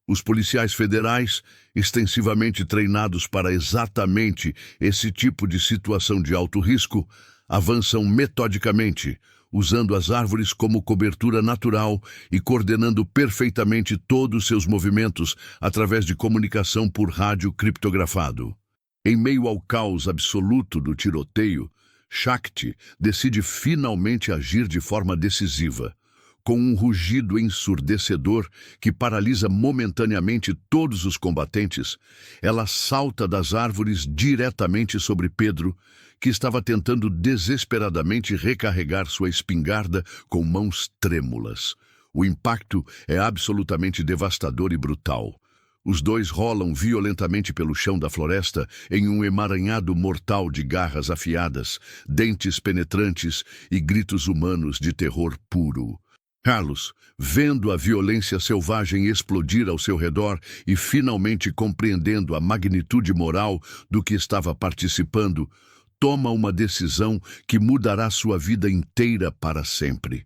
Os policiais federais, extensivamente treinados para exatamente esse tipo de situação de alto risco, avançam metodicamente, usando as árvores como cobertura natural e coordenando perfeitamente todos seus movimentos através de comunicação por rádio criptografado. Em meio ao caos absoluto do tiroteio, Shakti decide finalmente agir de forma decisiva. Com um rugido ensurdecedor que paralisa momentaneamente todos os combatentes, ela salta das árvores diretamente sobre Pedro, que estava tentando desesperadamente recarregar sua espingarda com mãos trêmulas. O impacto é absolutamente devastador e brutal. Os dois rolam violentamente pelo chão da floresta em um emaranhado mortal de garras afiadas, dentes penetrantes e gritos humanos de terror puro. Carlos, vendo a violência selvagem explodir ao seu redor e finalmente compreendendo a magnitude moral do que estava participando, toma uma decisão que mudará sua vida inteira para sempre.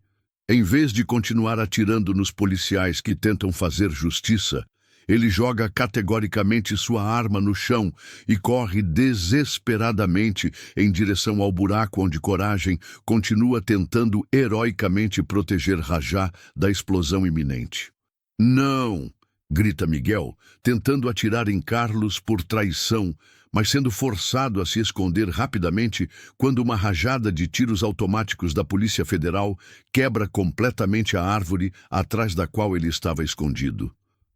Em vez de continuar atirando nos policiais que tentam fazer justiça, ele joga categoricamente sua arma no chão e corre desesperadamente em direção ao buraco onde Coragem continua tentando heroicamente proteger Rajá da explosão iminente. "Não!" grita Miguel, tentando atirar em Carlos por traição, mas sendo forçado a se esconder rapidamente quando uma rajada de tiros automáticos da Polícia Federal quebra completamente a árvore atrás da qual ele estava escondido.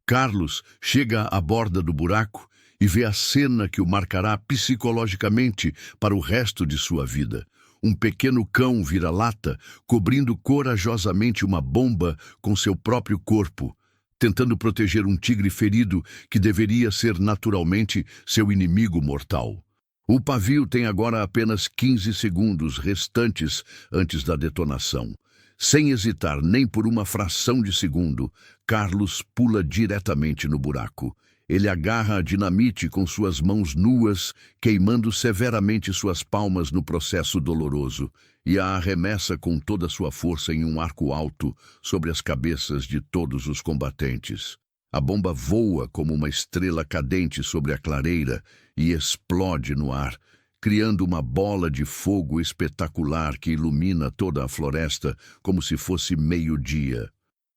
Carlos chega à borda do buraco e vê a cena que o marcará psicologicamente para o resto de sua vida. Um pequeno cão vira-lata cobrindo corajosamente uma bomba com seu próprio corpo, tentando proteger um tigre ferido que deveria ser naturalmente seu inimigo mortal. O pavio tem agora apenas 15 segundos restantes antes da detonação. Sem hesitar nem por uma fração de segundo, Carlos pula diretamente no buraco. Ele agarra a dinamite com suas mãos nuas, queimando severamente suas palmas no processo doloroso, e a arremessa com toda sua força em um arco alto sobre as cabeças de todos os combatentes. A bomba voa como uma estrela cadente sobre a clareira e explode no ar, criando uma bola de fogo espetacular que ilumina toda a floresta como se fosse meio-dia.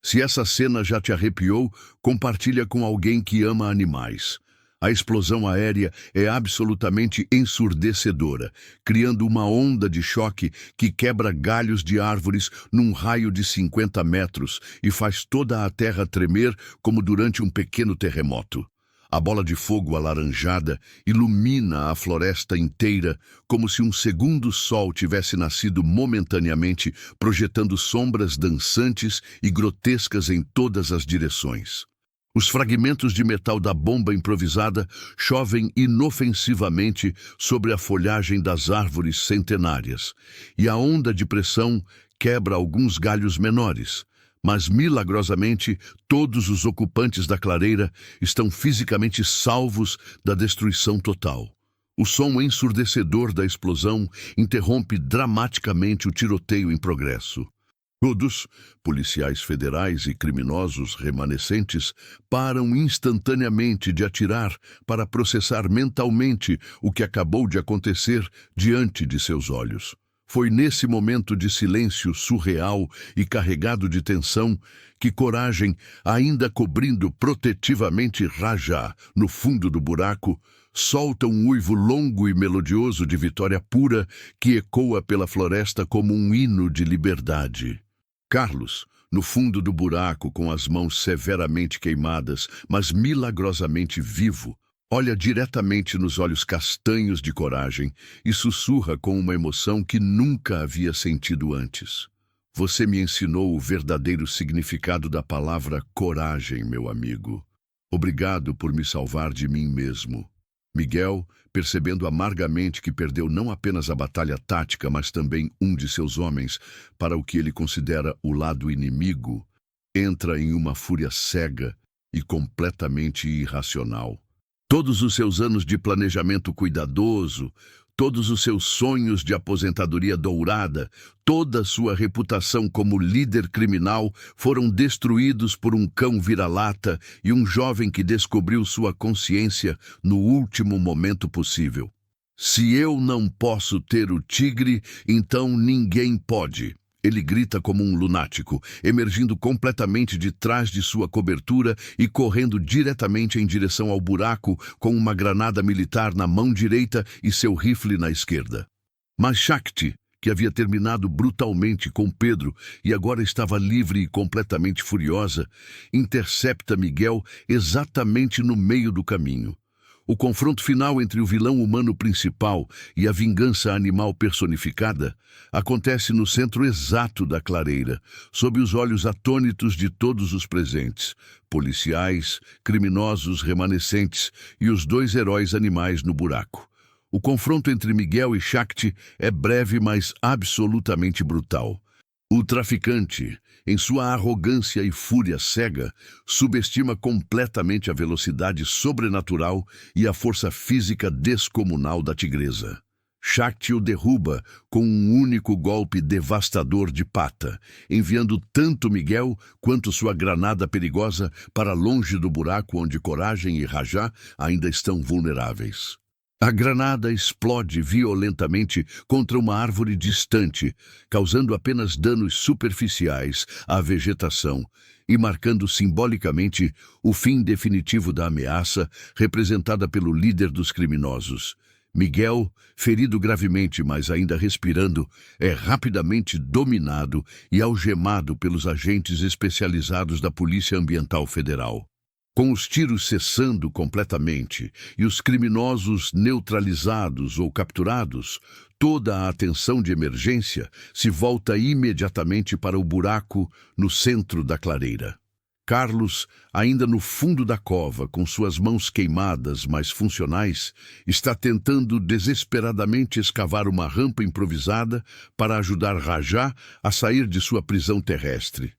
Se essa cena já te arrepiou, compartilha com alguém que ama animais. A explosão aérea é absolutamente ensurdecedora, criando uma onda de choque que quebra galhos de árvores num raio de 50 metros e faz toda a terra tremer como durante um pequeno terremoto. A bola de fogo alaranjada ilumina a floresta inteira como se um segundo sol tivesse nascido momentaneamente, projetando sombras dançantes e grotescas em todas as direções. Os fragmentos de metal da bomba improvisada chovem inofensivamente sobre a folhagem das árvores centenárias, e a onda de pressão quebra alguns galhos menores. Mas, milagrosamente, todos os ocupantes da clareira estão fisicamente salvos da destruição total. O som ensurdecedor da explosão interrompe dramaticamente o tiroteio em progresso. Todos, policiais federais e criminosos remanescentes, param instantaneamente de atirar para processar mentalmente o que acabou de acontecer diante de seus olhos. Foi nesse momento de silêncio surreal e carregado de tensão que Coragem, ainda cobrindo protetivamente Rajá no fundo do buraco, solta um uivo longo e melodioso de vitória pura que ecoa pela floresta como um hino de liberdade. Carlos, no fundo do buraco, com as mãos severamente queimadas, mas milagrosamente vivo, olha diretamente nos olhos castanhos de Coragem e sussurra com uma emoção que nunca havia sentido antes. Você me ensinou o verdadeiro significado da palavra coragem, meu amigo. Obrigado por me salvar de mim mesmo. Miguel, percebendo amargamente que perdeu não apenas a batalha tática, mas também um de seus homens, para o que ele considera o lado inimigo, entra em uma fúria cega e completamente irracional. Todos os seus anos de planejamento cuidadoso, todos os seus sonhos de aposentadoria dourada, toda a sua reputação como líder criminal foram destruídos por um cão vira-lata e um jovem que descobriu sua consciência no último momento possível. Se eu não posso ter o tigre, então ninguém pode. Ele grita como um lunático, emergindo completamente de trás de sua cobertura e correndo diretamente em direção ao buraco com uma granada militar na mão direita e seu rifle na esquerda. Mas Shakti, que havia terminado brutalmente com Pedro e agora estava livre e completamente furiosa, intercepta Miguel exatamente no meio do caminho. O confronto final entre o vilão humano principal e a vingança animal personificada acontece no centro exato da clareira, sob os olhos atônitos de todos os presentes, policiais, criminosos remanescentes e os dois heróis animais no buraco. O confronto entre Miguel e Shakti é breve, mas absolutamente brutal. O traficante, em sua arrogância e fúria cega, subestima completamente a velocidade sobrenatural e a força física descomunal da tigresa. Shakti o derruba com um único golpe devastador de pata, enviando tanto Miguel quanto sua granada perigosa para longe do buraco onde Coragem e Rajá ainda estão vulneráveis. A granada explode violentamente contra uma árvore distante, causando apenas danos superficiais à vegetação e marcando simbolicamente o fim definitivo da ameaça representada pelo líder dos criminosos. Miguel, ferido gravemente, mas ainda respirando, é rapidamente dominado e algemado pelos agentes especializados da Polícia Ambiental Federal. Com os tiros cessando completamente e os criminosos neutralizados ou capturados, toda a atenção de emergência se volta imediatamente para o buraco no centro da clareira. Carlos, ainda no fundo da cova, com suas mãos queimadas, mas funcionais, está tentando desesperadamente escavar uma rampa improvisada para ajudar Rajá a sair de sua prisão terrestre.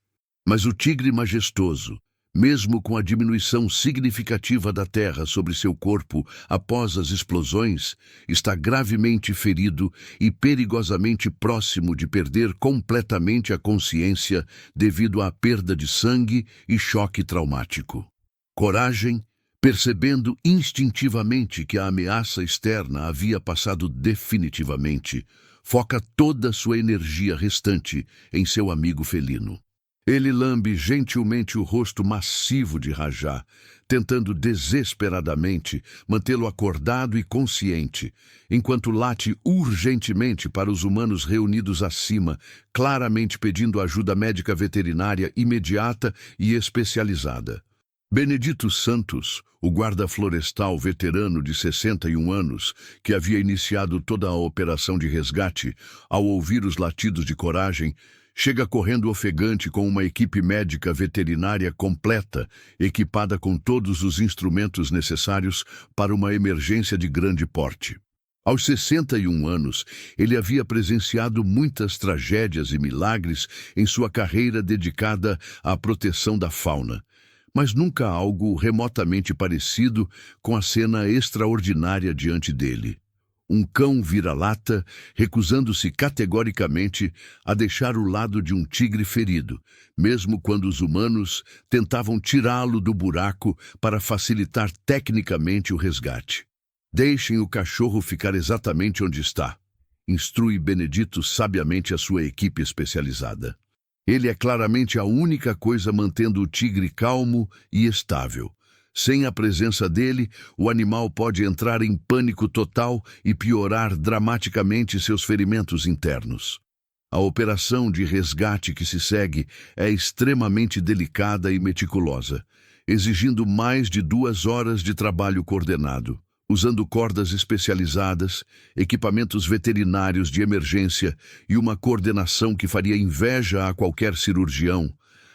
Mas o tigre majestoso, Mesmo com a diminuição significativa da terra sobre seu corpo após as explosões, está gravemente ferido e perigosamente próximo de perder completamente a consciência devido à perda de sangue e choque traumático. Coragem, percebendo instintivamente que a ameaça externa havia passado definitivamente, foca toda sua energia restante em seu amigo felino. Ele lambe gentilmente o rosto massivo de Rajá, tentando desesperadamente mantê-lo acordado e consciente, enquanto late urgentemente para os humanos reunidos acima, claramente pedindo ajuda médica veterinária imediata e especializada. Benedito Santos, o guarda florestal veterano de 61 anos, que havia iniciado toda a operação de resgate, ao ouvir os latidos de Coragem, chega correndo ofegante com uma equipe médica veterinária completa, equipada com todos os instrumentos necessários para uma emergência de grande porte. Aos 61 anos, ele havia presenciado muitas tragédias e milagres em sua carreira dedicada à proteção da fauna, mas nunca algo remotamente parecido com a cena extraordinária diante dele. Um cão vira-lata, recusando-se categoricamente a deixar o lado de um tigre ferido, mesmo quando os humanos tentavam tirá-lo do buraco para facilitar tecnicamente o resgate. Deixem o cachorro ficar exatamente onde está, instrui Benedito sabiamente a sua equipe especializada. Ele é claramente a única coisa mantendo o tigre calmo e estável. Sem a presença dele, o animal pode entrar em pânico total e piorar dramaticamente seus ferimentos internos. A operação de resgate que se segue é extremamente delicada e meticulosa, exigindo mais de 2 horas de trabalho coordenado. Usando cordas especializadas, equipamentos veterinários de emergência e uma coordenação que faria inveja a qualquer cirurgião,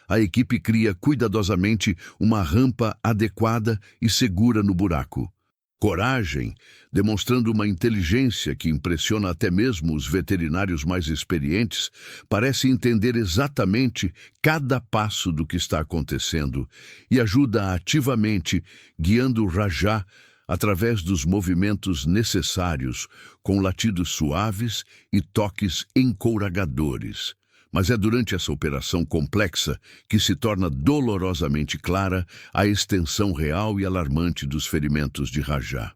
a equipe cria cuidadosamente uma rampa adequada e segura no buraco. Coragem, demonstrando uma inteligência que impressiona até mesmo os veterinários mais experientes, parece entender exatamente cada passo do que está acontecendo e ajuda ativamente, guiando Rajá através dos movimentos necessários, com latidos suaves e toques encouragadores. Mas é durante essa operação complexa que se torna dolorosamente clara a extensão real e alarmante dos ferimentos de Rajá.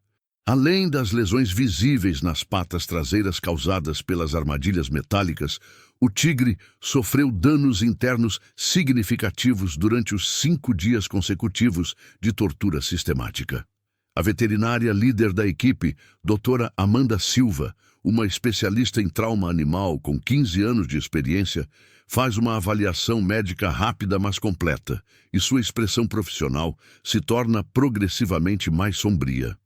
Além das lesões visíveis nas patas traseiras causadas pelas armadilhas metálicas, o tigre sofreu danos internos significativos durante os 5 dias consecutivos de tortura sistemática. A veterinária líder da equipe, doutora Amanda Silva, uma especialista em trauma animal com 15 anos de experiência, faz uma avaliação médica rápida mas completa, e sua expressão profissional se torna progressivamente mais sombria.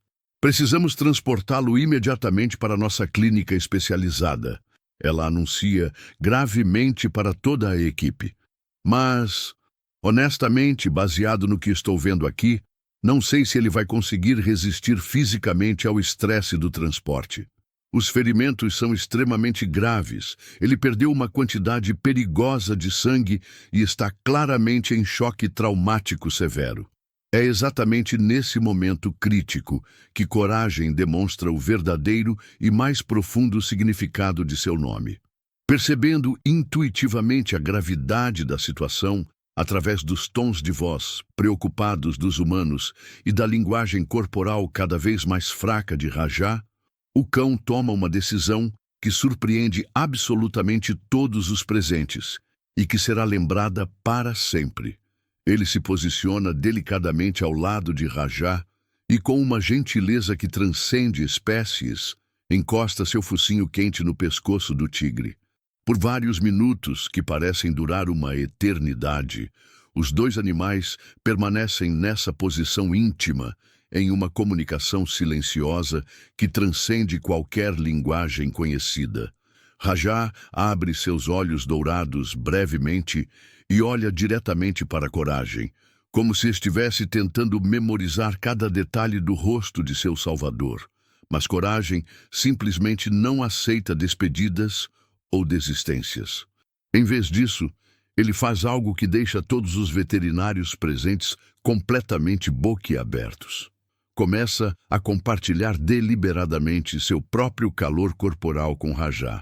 Precisamos transportá-lo imediatamente para nossa clínica especializada, ela anuncia gravemente para toda a equipe. Mas, honestamente, baseado no que estou vendo aqui, não sei se ele vai conseguir resistir fisicamente ao estresse do transporte. Os ferimentos são extremamente graves, ele perdeu uma quantidade perigosa de sangue e está claramente em choque traumático severo. É exatamente nesse momento crítico que Coragem demonstra o verdadeiro e mais profundo significado de seu nome. Percebendo intuitivamente a gravidade da situação, através dos tons de voz preocupados dos humanos e da linguagem corporal cada vez mais fraca de Rajá, o cão toma uma decisão que surpreende absolutamente todos os presentes e que será lembrada para sempre. Ele se posiciona delicadamente ao lado de Rajá e, com uma gentileza que transcende espécies, encosta seu focinho quente no pescoço do tigre. Por vários minutos, que parecem durar uma eternidade, os 2 animais permanecem nessa posição íntima, em uma comunicação silenciosa que transcende qualquer linguagem conhecida. Rajá abre seus olhos dourados brevemente e olha diretamente para Coragem, como se estivesse tentando memorizar cada detalhe do rosto de seu salvador. Mas Coragem simplesmente não aceita despedidas ou desistências. Em vez disso, Ele faz algo que deixa todos os veterinários presentes completamente boquiabertos. Começa a compartilhar deliberadamente seu próprio calor corporal com Rajá,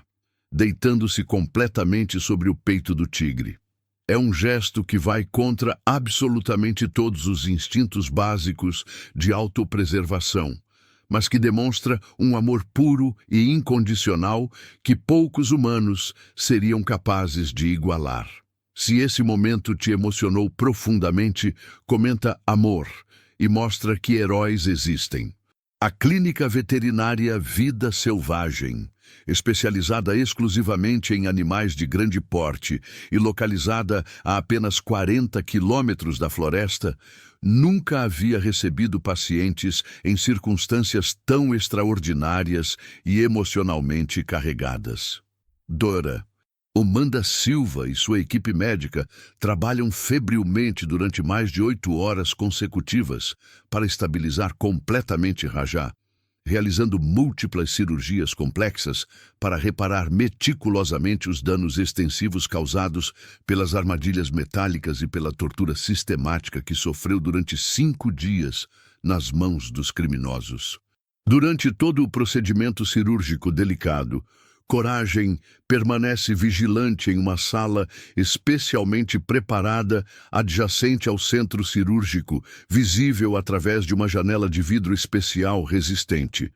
deitando-se completamente sobre o peito do tigre. É um gesto que vai contra absolutamente todos os instintos básicos de autopreservação, mas que demonstra um amor puro e incondicional que poucos humanos seriam capazes de igualar. Se esse momento te emocionou profundamente, comenta amor e mostra que heróis existem. A Clínica Veterinária Vida Selvagem, especializada exclusivamente em animais de grande porte e localizada a apenas 40 quilômetros da floresta, nunca havia recebido pacientes em circunstâncias tão extraordinárias e emocionalmente carregadas. Dora, Amanda Silva e sua equipe médica trabalham febrilmente durante mais de 8 horas consecutivas para estabilizar completamente Rajá, realizando múltiplas cirurgias complexas para reparar meticulosamente os danos extensivos causados pelas armadilhas metálicas e pela tortura sistemática que sofreu durante 5 dias nas mãos dos criminosos. Durante todo o procedimento cirúrgico delicado, Coragem permanece vigilante em uma sala especialmente preparada adjacente ao centro cirúrgico, visível através de uma janela de vidro especial resistente.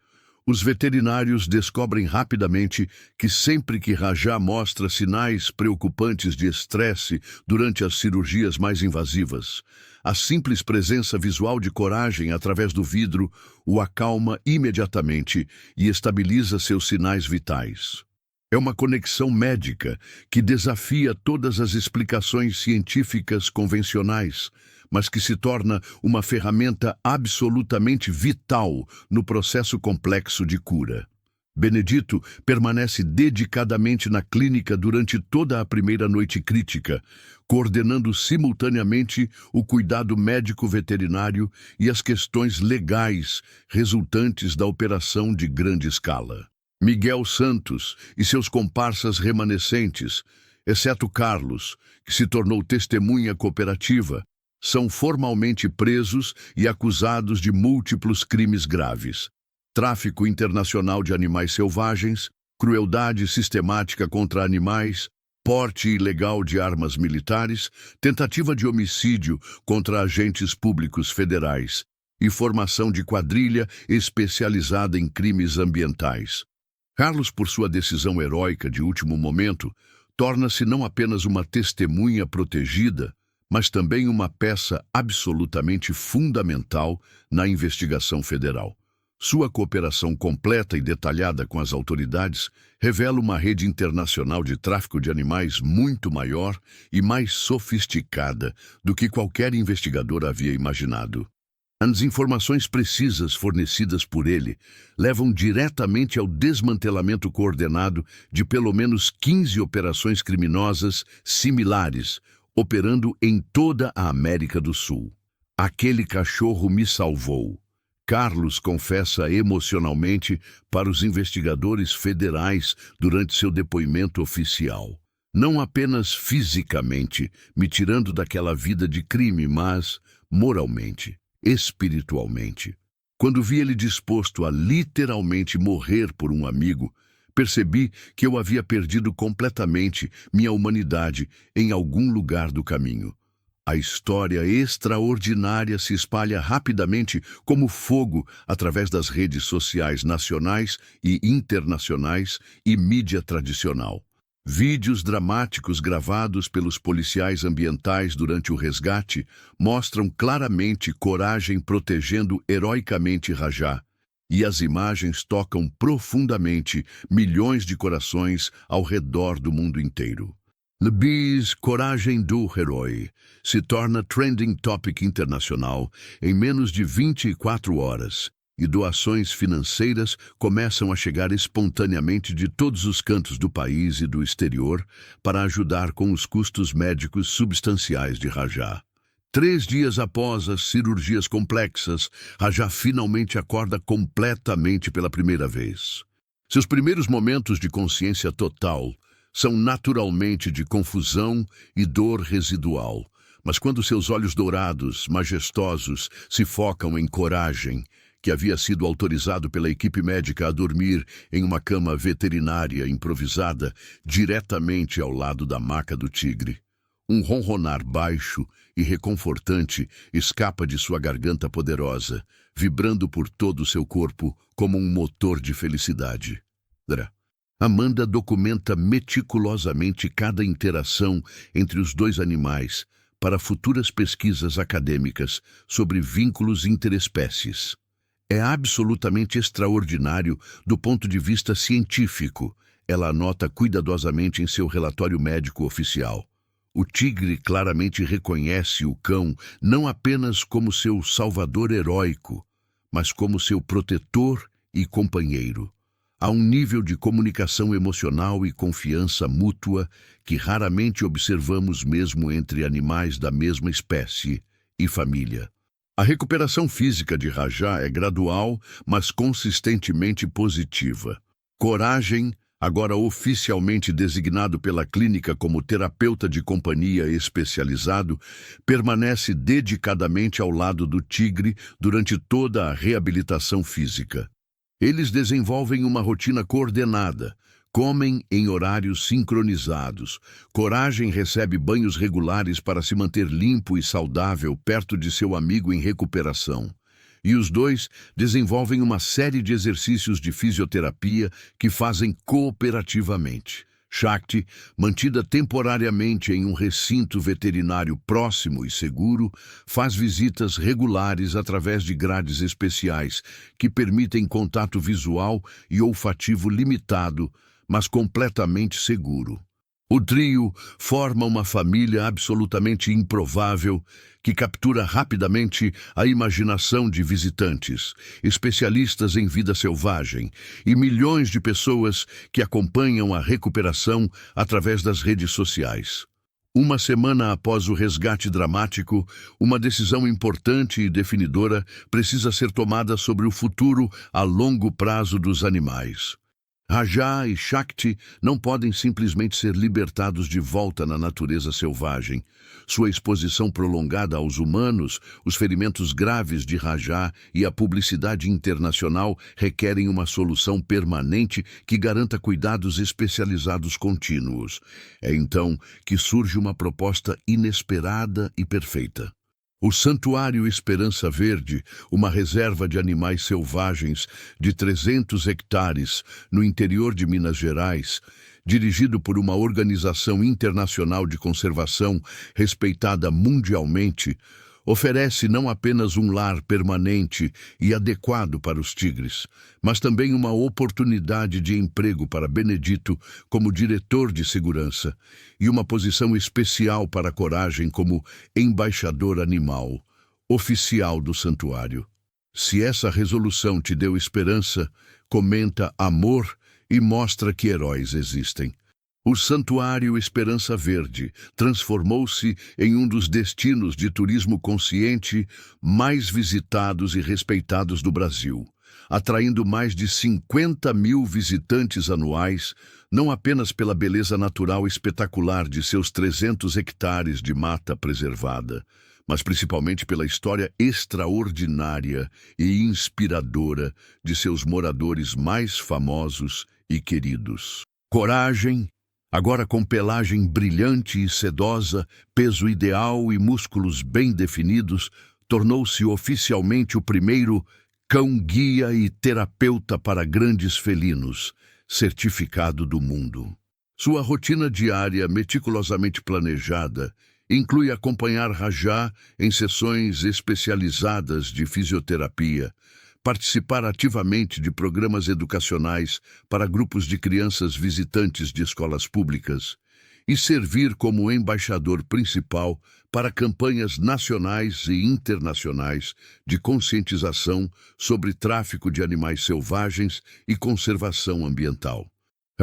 Os veterinários descobrem rapidamente que sempre que Rajá mostra sinais preocupantes de estresse durante as cirurgias mais invasivas, a simples presença visual de Coragem através do vidro o acalma imediatamente e estabiliza seus sinais vitais. É uma conexão médica que desafia todas as explicações científicas convencionais, mas que se torna uma ferramenta absolutamente vital no processo complexo de cura. Benedito permanece dedicadamente na clínica durante toda a primeira noite crítica, coordenando simultaneamente o cuidado médico-veterinário e as questões legais resultantes da operação de grande escala. Miguel Santos e seus comparsas remanescentes, exceto Carlos, que se tornou testemunha cooperativa, são formalmente presos e acusados de múltiplos crimes graves: tráfico internacional de animais selvagens, crueldade sistemática contra animais, porte ilegal de armas militares, tentativa de homicídio contra agentes públicos federais e formação de quadrilha especializada em crimes ambientais. Carlos, por sua decisão heróica de último momento, torna-se não apenas uma testemunha protegida, mas também uma peça absolutamente fundamental na investigação federal. Sua cooperação completa e detalhada com as autoridades revela uma rede internacional de tráfico de animais muito maior e mais sofisticada do que qualquer investigador havia imaginado. As informações precisas fornecidas por ele levam diretamente ao desmantelamento coordenado de pelo menos 15 operações criminosas similares, operando em toda a América do Sul. Aquele cachorro me salvou. Carlos confessa emocionalmente para os investigadores federais durante seu depoimento oficial. Não apenas fisicamente, me tirando daquela vida de crime, mas moralmente, espiritualmente. Quando vi ele disposto a literalmente morrer por um amigo, percebi que eu havia perdido completamente minha humanidade em algum lugar do caminho. A história extraordinária se espalha rapidamente como fogo através das redes sociais nacionais e internacionais e mídia tradicional. Vídeos dramáticos gravados pelos policiais ambientais durante o resgate mostram claramente Coragem protegendo heroicamente Rajá, e as imagens tocam profundamente milhões de corações ao redor do mundo inteiro. Lebis, Coragem do Herói, se torna trending topic internacional em menos de 24 horas, e doações financeiras começam a chegar espontaneamente de todos os cantos do país e do exterior para ajudar com os custos médicos substanciais de Rajá. 3 dias após as cirurgias complexas, Rajá finalmente acorda completamente pela primeira vez. Seus primeiros momentos de consciência total são naturalmente de confusão e dor residual. Mas quando seus olhos dourados, majestosos, se focam em Coragem, que havia sido autorizado pela equipe médica a dormir em uma cama veterinária improvisada diretamente ao lado da maca do tigre, um ronronar baixo e reconfortante escapa de sua garganta poderosa, vibrando por todo o seu corpo como um motor de felicidade. Amanda documenta meticulosamente cada interação entre os dois animais para futuras pesquisas acadêmicas sobre vínculos interespécies. É absolutamente extraordinário do ponto de vista científico. Ela anota cuidadosamente em seu relatório médico oficial. O tigre claramente reconhece o cão não apenas como seu salvador heróico, mas como seu protetor e companheiro. Há um nível de comunicação emocional e confiança mútua que raramente observamos mesmo entre animais da mesma espécie e família. A recuperação física de Rajá é gradual, mas consistentemente positiva. Coragem, agora oficialmente designado pela clínica como terapeuta de companhia especializado, permanece dedicadamente ao lado do tigre durante toda a reabilitação física. Eles desenvolvem uma rotina coordenada, comem em horários sincronizados. Coragem recebe banhos regulares para se manter limpo e saudável perto de seu amigo em recuperação. E os dois desenvolvem uma série de exercícios de fisioterapia que fazem cooperativamente. Shakti, mantida temporariamente em um recinto veterinário próximo e seguro, faz visitas regulares através de grades especiais que permitem contato visual e olfativo limitado, mas completamente seguro. O trio forma uma família absolutamente improvável que captura rapidamente a imaginação de visitantes, especialistas em vida selvagem e milhões de pessoas que acompanham a recuperação através das redes sociais. Uma semana após o resgate dramático, uma decisão importante e definidora precisa ser tomada sobre o futuro a longo prazo dos animais. Rajá e Shakti não podem simplesmente ser libertados de volta na natureza selvagem. Sua exposição prolongada aos humanos, os ferimentos graves de Rajá e a publicidade internacional requerem uma solução permanente que garanta cuidados especializados contínuos. É então que surge uma proposta inesperada e perfeita. O Santuário Esperança Verde, uma reserva de animais selvagens de 300 hectares no interior de Minas Gerais, dirigido por uma organização internacional de conservação respeitada mundialmente, oferece não apenas um lar permanente e adequado para os tigres, mas também uma oportunidade de emprego para Benedito como diretor de segurança e uma posição especial para Coragem como embaixador animal, oficial do santuário. Se essa resolução te deu esperança, comenta amor e mostra que heróis existem. O Santuário Esperança Verde transformou-se em um dos destinos de turismo consciente mais visitados e respeitados do Brasil, atraindo mais de 50 mil visitantes anuais, não apenas pela beleza natural espetacular de seus 300 hectares de mata preservada, mas principalmente pela história extraordinária e inspiradora de seus moradores mais famosos e queridos. Coragem, agora com pelagem brilhante e sedosa, peso ideal e músculos bem definidos, tornou-se oficialmente o primeiro cão-guia e terapeuta para grandes felinos, certificado do mundo. Sua rotina diária, meticulosamente planejada, inclui acompanhar Rajá em sessões especializadas de fisioterapia, participar ativamente de programas educacionais para grupos de crianças visitantes de escolas públicas e servir como embaixador principal para campanhas nacionais e internacionais de conscientização sobre tráfico de animais selvagens e conservação ambiental.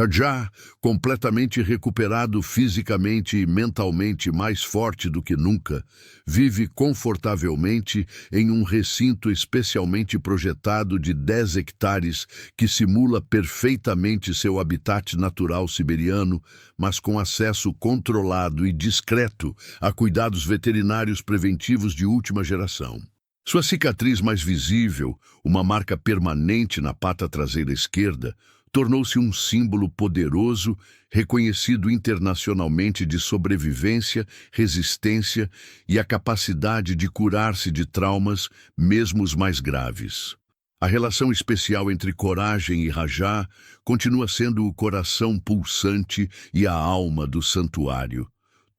Já completamente recuperado fisicamente e mentalmente, mais forte do que nunca, vive confortavelmente em um recinto especialmente projetado de 10 hectares que simula perfeitamente seu habitat natural siberiano, mas com acesso controlado e discreto a cuidados veterinários preventivos de última geração. Sua cicatriz mais visível, uma marca permanente na pata traseira esquerda, tornou-se um símbolo poderoso, reconhecido internacionalmente de sobrevivência, resistência e a capacidade de curar-se de traumas, mesmo os mais graves. A relação especial entre Coragem e Rajá continua sendo o coração pulsante e a alma do santuário.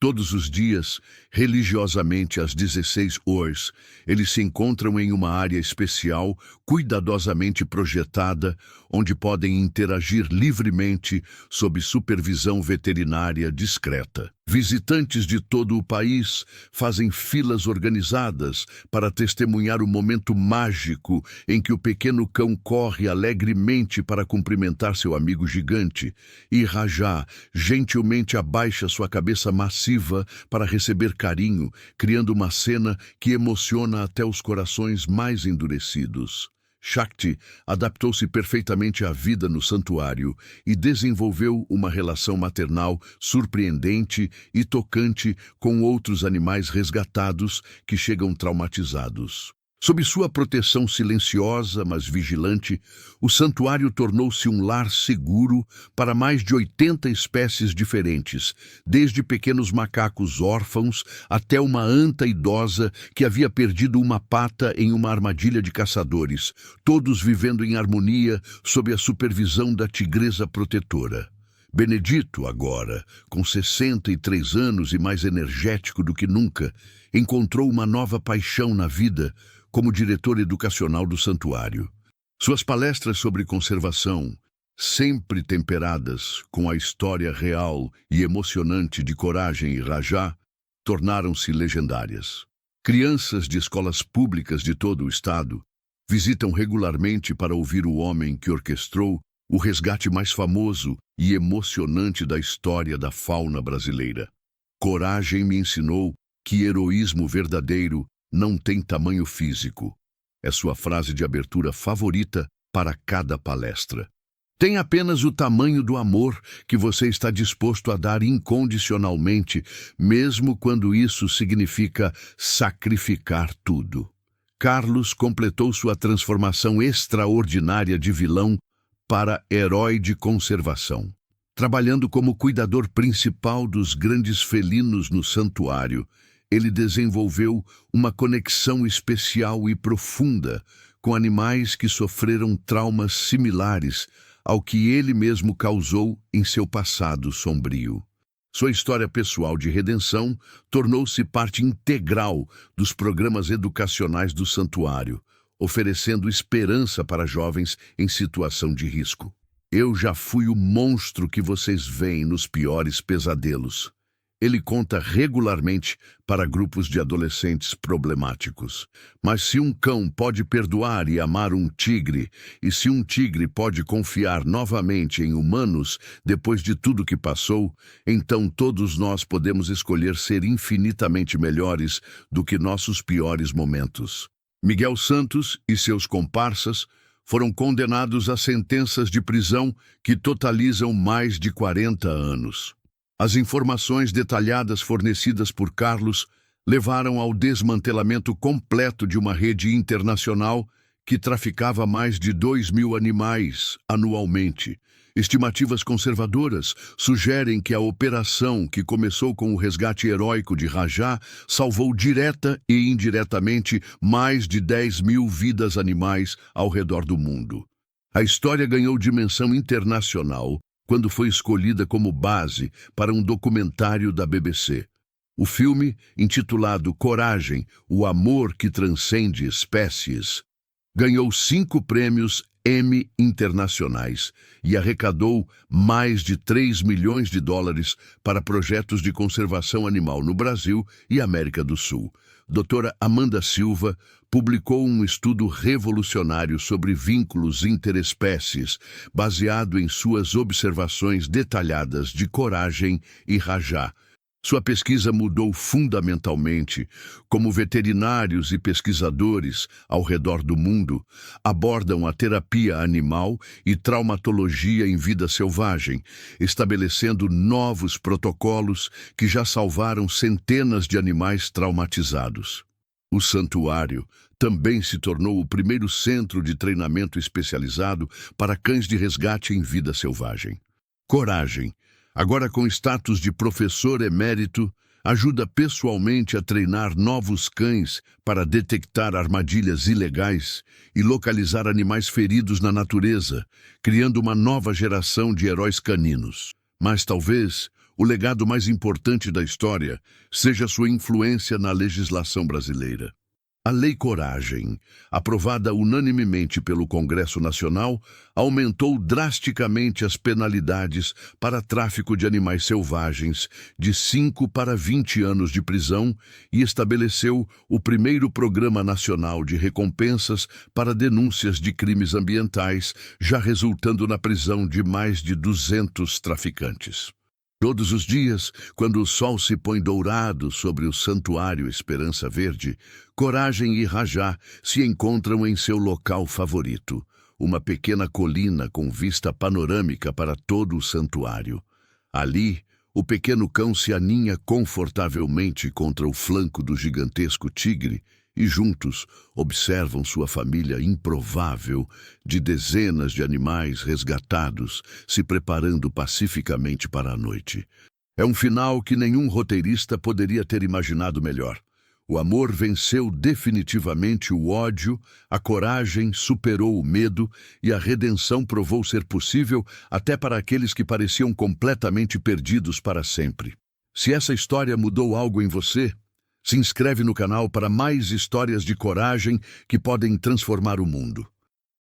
Todos os dias, religiosamente às 16 horas, eles se encontram em uma área especial, cuidadosamente projetada, onde podem interagir livremente sob supervisão veterinária discreta. Visitantes de todo o país fazem filas organizadas para testemunhar o momento mágico em que o pequeno cão corre alegremente para cumprimentar seu amigo gigante, e Rajá gentilmente abaixa sua cabeça massiva para receber carinho, criando uma cena que emociona até os corações mais endurecidos. Shakti adaptou-se perfeitamente à vida no santuário e desenvolveu uma relação maternal surpreendente e tocante com outros animais resgatados que chegam traumatizados. Sob sua proteção silenciosa, mas vigilante, o santuário tornou-se um lar seguro para mais de 80 espécies diferentes, desde pequenos macacos órfãos até uma anta idosa que havia perdido uma pata em uma armadilha de caçadores, todos vivendo em harmonia sob a supervisão da tigresa protetora. Benedito, agora, com 63 anos e mais energético do que nunca, encontrou uma nova paixão na vida como diretor educacional do santuário. Suas palestras sobre conservação, sempre temperadas com a história real e emocionante de Coragem e Rajá, tornaram-se legendárias. Crianças de escolas públicas de todo o estado visitam regularmente para ouvir o homem que orquestrou o resgate mais famoso e emocionante da história da fauna brasileira. Coragem me ensinou que heroísmo verdadeiro não tem tamanho físico. É sua frase de abertura favorita para cada palestra. Tem apenas o tamanho do amor que você está disposto a dar incondicionalmente, mesmo quando isso significa sacrificar tudo. Carlos completou sua transformação extraordinária de vilão para herói de conservação. Trabalhando como cuidador principal dos grandes felinos no santuário, ele desenvolveu uma conexão especial e profunda com animais que sofreram traumas similares ao que ele mesmo causou em seu passado sombrio. Sua história pessoal de redenção tornou-se parte integral dos programas educacionais do santuário, oferecendo esperança para jovens em situação de risco. Eu já fui o monstro que vocês veem nos piores pesadelos. Ele conta regularmente para grupos de adolescentes problemáticos. Mas se um cão pode perdoar e amar um tigre, e se um tigre pode confiar novamente em humanos depois de tudo que passou, então todos nós podemos escolher ser infinitamente melhores do que nossos piores momentos. Miguel Santos e seus comparsas foram condenados a sentenças de prisão que totalizam mais de 40 anos. As informações detalhadas fornecidas por Carlos levaram ao desmantelamento completo de uma rede internacional que traficava mais de 2.000 animais anualmente. Estimativas conservadoras sugerem que a operação, que começou com o resgate heróico de Rajá, salvou direta e indiretamente mais de 10.000 vidas animais ao redor do mundo. A história ganhou dimensão internacional quando foi escolhida como base para um documentário da BBC. O filme, intitulado Coragem, o amor que transcende espécies, ganhou 5 prêmios Emmy internacionais e arrecadou mais de 3 milhões de dólares para projetos de conservação animal no Brasil e América do Sul. Doutora Amanda Silva publicou um estudo revolucionário sobre vínculos interespécies, baseado em suas observações detalhadas de Coragem e Rajá. Sua pesquisa mudou fundamentalmente como veterinários e pesquisadores ao redor do mundo abordam a terapia animal e traumatologia em vida selvagem, estabelecendo novos protocolos que já salvaram centenas de animais traumatizados. O santuário também se tornou o primeiro centro de treinamento especializado para cães de resgate em vida selvagem. Coragem, agora com status de professor emérito, ajuda pessoalmente a treinar novos cães para detectar armadilhas ilegais e localizar animais feridos na natureza, criando uma nova geração de heróis caninos. Mas talvez o legado mais importante da história seja sua influência na legislação brasileira. A Lei Coragem, aprovada unanimemente pelo Congresso Nacional, aumentou drasticamente as penalidades para tráfico de animais selvagens, de 5 para 20 anos de prisão, e estabeleceu o primeiro Programa Nacional de Recompensas para denúncias de crimes ambientais, já resultando na prisão de mais de 200 traficantes. Todos os dias, quando o sol se põe dourado sobre o Santuário Esperança Verde, Coragem e Rajá se encontram em seu local favorito, uma pequena colina com vista panorâmica para todo o santuário. Ali, o pequeno cão se aninha confortavelmente contra o flanco do gigantesco tigre e juntos observam sua família improvável de dezenas de animais resgatados se preparando pacificamente para a noite. É um final que nenhum roteirista poderia ter imaginado melhor. O amor venceu definitivamente o ódio, a coragem superou o medo e a redenção provou ser possível até para aqueles que pareciam completamente perdidos para sempre. Se essa história mudou algo em você, se inscreve no canal para mais histórias de coragem que podem transformar o mundo.